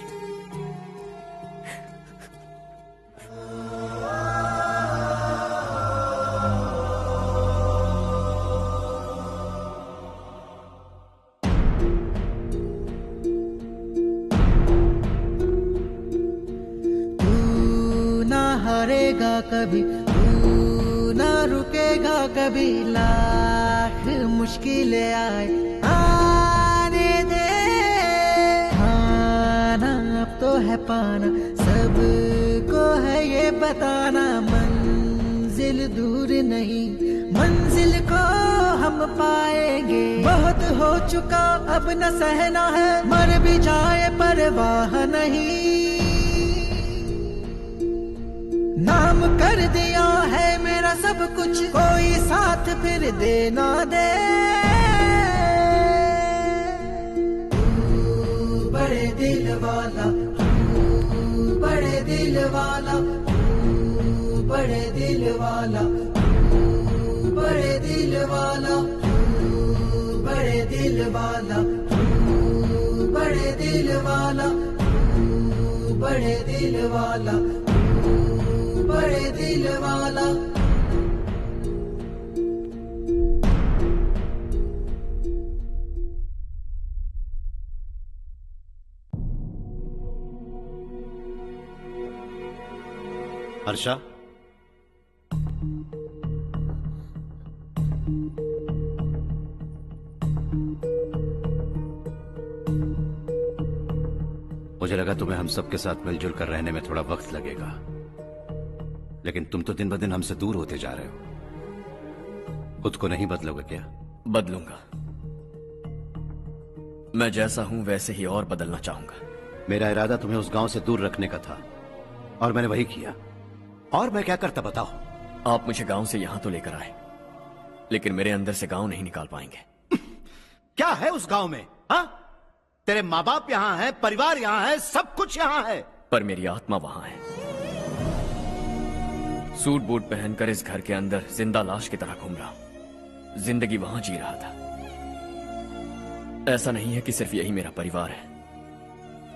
हारेगा कभी, तू ना रुकेगा कभी, लाख मुश्किलें आए आने दे। खाना अब तो है पाना, सबको है ये बताना, मंजिल दूर नहीं, मंजिल को हम पाएंगे। बहुत हो चुका अब न सहना है, मर भी जाए परवाह नहीं। नाम कर दिया है मेरा सब कुछ, कोई साथ फिर दे ना दे। बड़े दिल वाला, बड़े दिल वाला, बड़े दिल वाला, बड़े दिल वाला, बड़े दिल वाला, बड़े दिल वाला, बड़े दिल वाला, बड़े दिल वाला। हर्षा, मुझे लगा तुम्हें हम सबके साथ मिलजुल कर रहने में थोड़ा वक्त लगेगा, लेकिन तुम तो दिन ब दिन हमसे दूर होते जा रहे हो। खुद को नहीं बदलोगे क्या? बदलूंगा। मैं जैसा हूं वैसे ही और बदलना चाहूंगा। मेरा इरादा तुम्हें उस गांव से दूर रखने का था और मैंने वही किया। और मैं क्या करता बताओ? आप मुझे गांव से यहां तो लेकर आए, लेकिन मेरे अंदर से गांव नहीं निकाल पाएंगे। क्या है उस गांव में? हाँ, तेरे माँ बाप यहाँ है, परिवार यहाँ है, सब कुछ यहाँ है, पर मेरी आत्मा वहां है। सूट बूट पहनकर इस घर के अंदर जिंदा लाश की तरह घूम रहा हूं। जिंदगी वहां जी रहा था। ऐसा नहीं है कि सिर्फ यही मेरा परिवार है।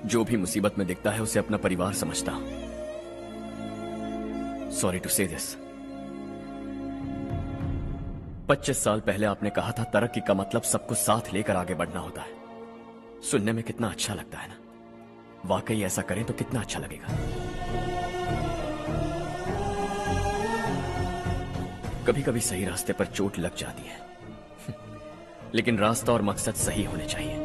जो भी मुसीबत में दिखता है उसे अपना परिवार समझता हूं। सॉरी टू से दिस। 25 साल पहले आपने कहा था तरक्की का मतलब सबको साथ लेकर आगे बढ़ना होता है। सुनने में कितना अच्छा लगता है ना? वाकई ऐसा करें तो कितना अच्छा लगेगा। कभी कभी सही रास्ते पर चोट लग जाती है, लेकिन रास्ता और मकसद सही होने चाहिए।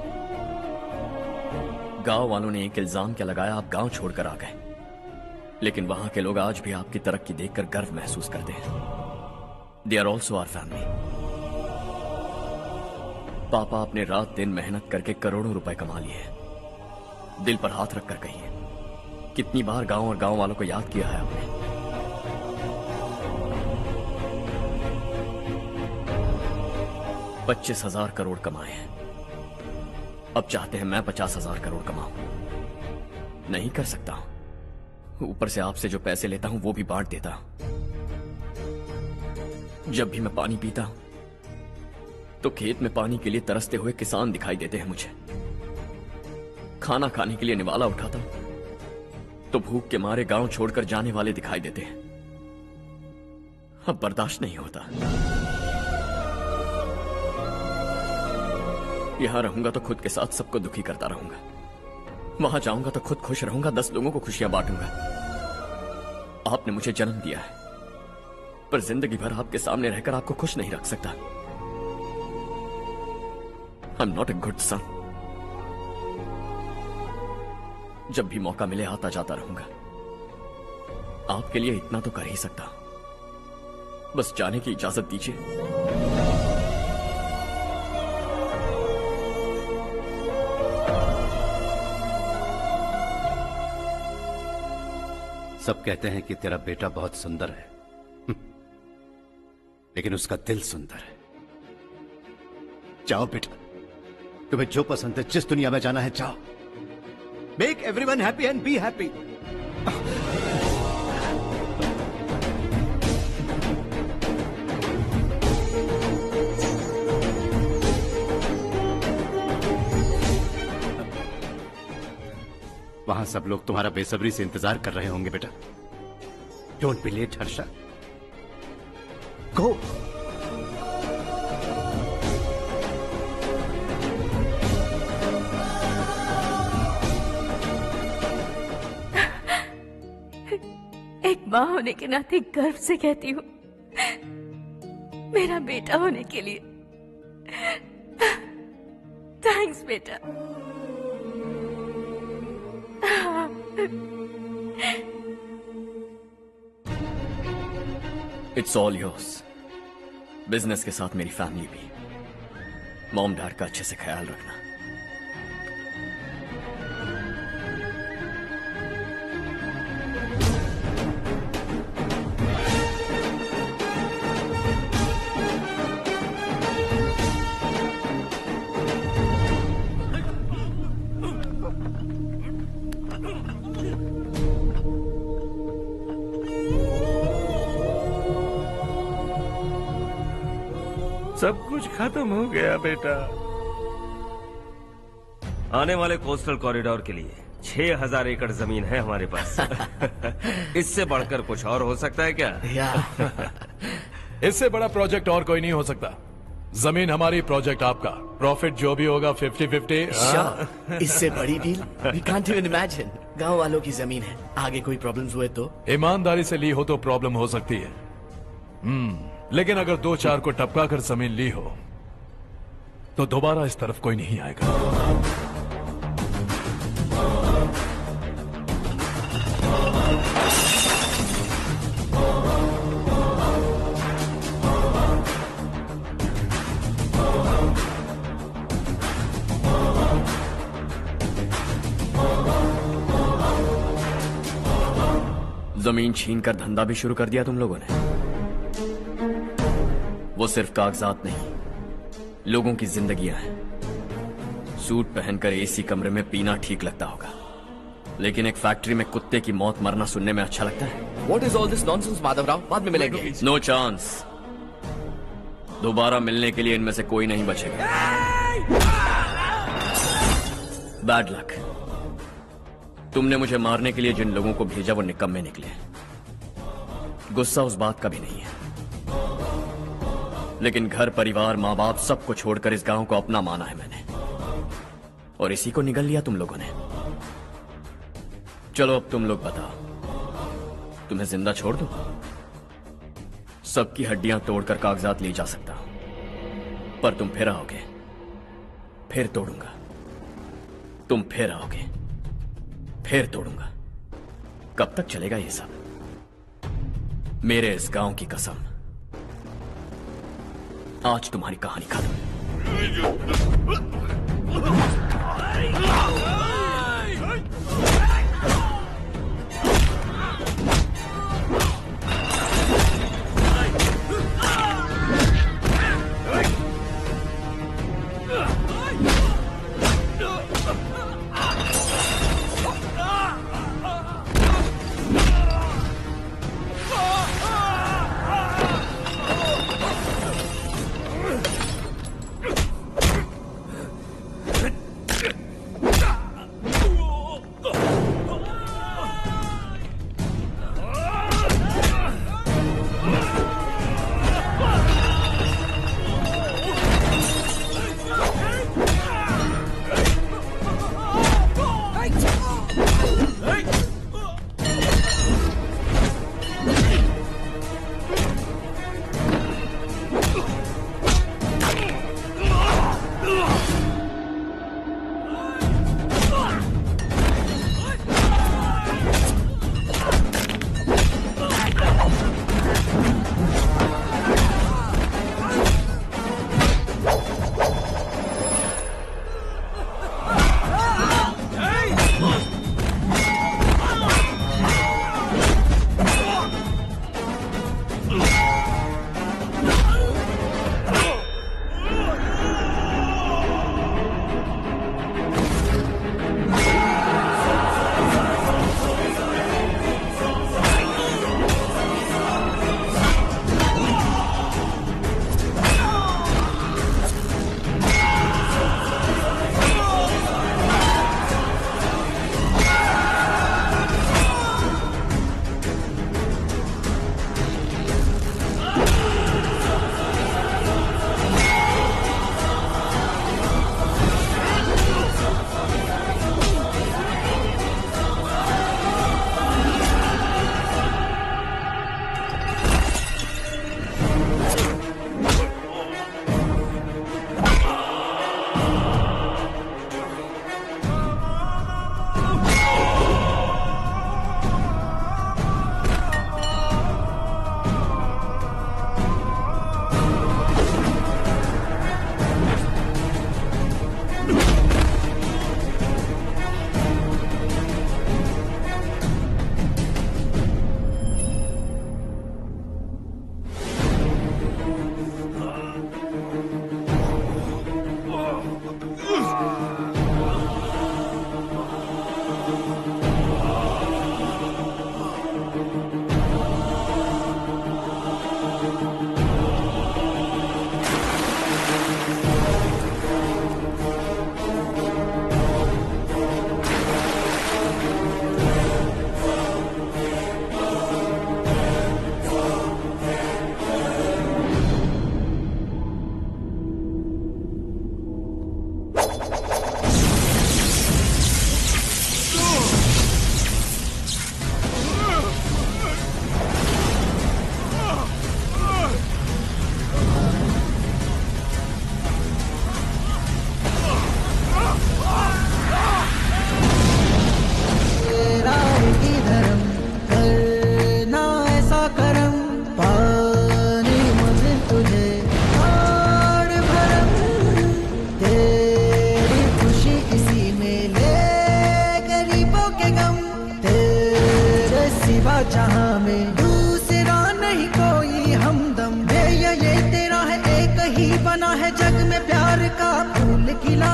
गांव वालों ने एक इल्जाम क्या लगाया, आप गांव छोड़कर आ गए, लेकिन वहां के लोग आज भी आपकी तरक्की देखकर गर्व महसूस करते हैं। They are also our family. पापा आपने रात दिन मेहनत करके करोड़ों रुपए कमा लिए हैं। दिल पर हाथ रखकर कहिए, कितनी बार गांव और गांव वालों को याद किया है आपने? $25,000 करोड़ कमाए हैं। अब चाहते हैं मैं 50,000 करोड़ कमाऊं। नहीं कर सकता हूं। ऊपर से आपसे जो पैसे लेता हूं वो भी बांट देता हूं। जब भी मैं पानी पीता हूं तो खेत में पानी के लिए तरसते हुए किसान दिखाई देते हैं मुझे। खाना खाने के लिए निवाला उठाता हूं तो भूख के मारे गांव छोड़कर जाने वाले दिखाई देते हैं। अब बर्दाश्त नहीं होता। यहां रहूंगा तो खुद के साथ सबको दुखी करता रहूंगा। वहां जाऊंगा तो खुद खुश रहूंगा, 10 लोगों को खुशियां बांटूंगा। आपने मुझे जन्म दिया है, पर जिंदगी भर आपके सामने रहकर आपको खुश नहीं रख सकता। I am not a good son. जब भी मौका मिले आता जाता रहूंगा। आपके लिए इतना तो कर ही सकता, बस जाने की इजाजत दीजिए। सब कहते हैं कि तेरा बेटा बहुत सुंदर है, लेकिन उसका दिल सुंदर है। जाओ बेटा, तुम्हें जो पसंद है, जिस दुनिया में जाना है जाओ। Make everyone happy and be happy. वहां सब लोग तुम्हारा बेसब्री से इंतजार कर रहे होंगे बेटा। डोंट बी लेट हर्षा, गो। एक माँ होने के नाते गर्व से कहती हूँ, मेरा बेटा होने के लिए थैंक्स बेटा। It's all yours. बिजनेस के साथ मेरी फैमिली भी। मॉम डैड का अच्छे से ख्याल रखना। सब कुछ खत्म हो गया बेटा। आने वाले कोस्टल कॉरिडोर के लिए 6000 एकड़ जमीन है हमारे पास। इससे बढ़कर कुछ और हो सकता है क्या? इससे बड़ा प्रोजेक्ट और कोई नहीं हो सकता। जमीन हमारी, प्रोजेक्ट आपका, प्रॉफिट जो भी होगा 50-50। Sure. इससे बड़ी deal we can't even imagine। गांव वालों की जमीन है, आगे कोई प्रॉब्लम्स हुए तो? ईमानदारी से ली हो तो प्रॉब्लम हो सकती है, लेकिन अगर 2-4 को टपका कर जमीन ली हो तो दोबारा इस तरफ कोई नहीं आएगा। जमीन छीन कर धंधा भी शुरू कर दिया तुम लोगों ने। वो सिर्फ कागजात नहीं, लोगों की जिंदगियां हैं। सूट पहनकर एसी कमरे में पीना ठीक लगता होगा, लेकिन एक फैक्ट्री में कुत्ते की मौत मरना सुनने में अच्छा लगता है। What is all this nonsense, Madhavrao? बाद में मिलेंगे। No chance. दोबारा मिलने के लिए इनमें से कोई नहीं बचेगा। Bad luck. तुमने मुझे मारने के लिए जिन लोगों को भेजा वो निकम्मे निकले। गुस्सा उस बात का भी नहीं है, लेकिन घर परिवार माँ बाप सबको छोड़कर इस गांव को अपना माना है मैंने, और इसी को निगल लिया तुम लोगों ने। चलो अब तुम लोग बताओ, तुम्हें जिंदा छोड़ दूं? सबकी हड्डियां तोड़कर कागजात ले जा सकता हूं, पर तुम फिर आओगे, फिर तोड़ूंगा। तुम फिर आओगे, फिर तोड़ूंगा। कब तक चलेगा ये सब? मेरे इस गांव की कसम, आज तुम्हारी कहानी खत्म। जहां में दूसरा नहीं कोई हमदम। ये तेरा है, एक ही बना है जग में प्यार का फूल खिला।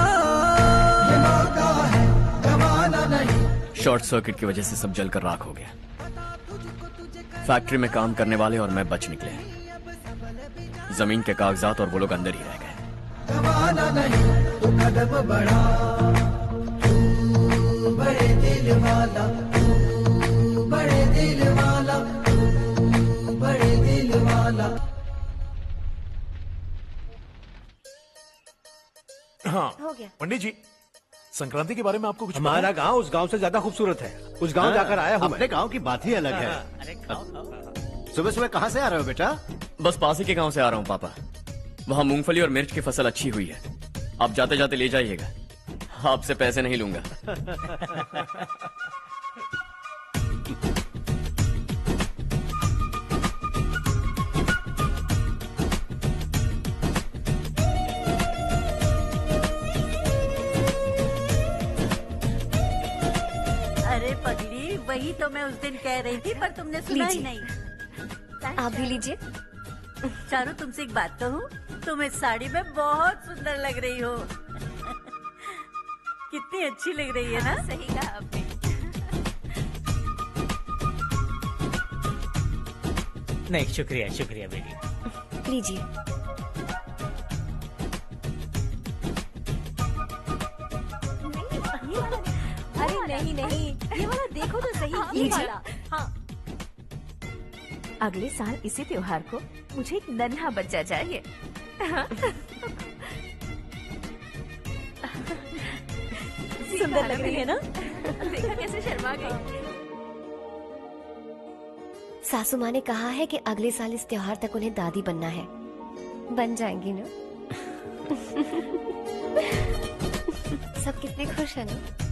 ये मौका है, गवाना नहीं। शॉर्ट सर्किट की वजह से सब जलकर राख हो गया। फैक्ट्री में काम करने वाले और मैं बच निकले। जमीन के कागजात और वो लोग अंदर ही रह गए। गवाना नहीं, तू कदम बढ़ा, तू बड़े दिल वाला, तू बड़े दिल वाला, तू बड़े दिल वाला। हाँ हो गया। पंडित जी, संक्रांति के बारे में आपको कुछ हमारा गांव उस गांव से ज्यादा खूबसूरत है। उस गांव जाकर आया हूँ। अपने गांव की बात ही अलग है। सुबह सुबह कहाँ से आ रहे हो बेटा? बस पास ही के गांव से आ रहा हूँ पापा। वहाँ मूंगफली और मिर्च की फसल अच्छी हुई है। आप जाते जाते ले जाइएगा। आपसे पैसे नहीं लूंगा। अरे पगली, वही तो मैं उस दिन कह रही थी, पर तुमने सुना ही नहीं। आप भी लीजिए। चारू, तुमसे एक बात कहूँ, तुम इस साड़ी में बहुत सुंदर लग रही हो। कितनी अच्छी लग रही है ना? सही कहा आपने। नहीं, शुक्रिया शुक्रिया बेटी। लीजिए। अरे नहीं नहीं, ये वाला देखो तो सही। ये वाला। हाँ। अगले साल इसी त्योहार को मुझे एक नन्हा बच्चा चाहिए। सुंदर लग रही है ना? देखा कैसे शर्मा गई। सासू माँ ने कहा है कि अगले साल इस त्योहार तक उन्हें दादी बनना है। बन जाएंगी ना? सब कितने खुश है ना?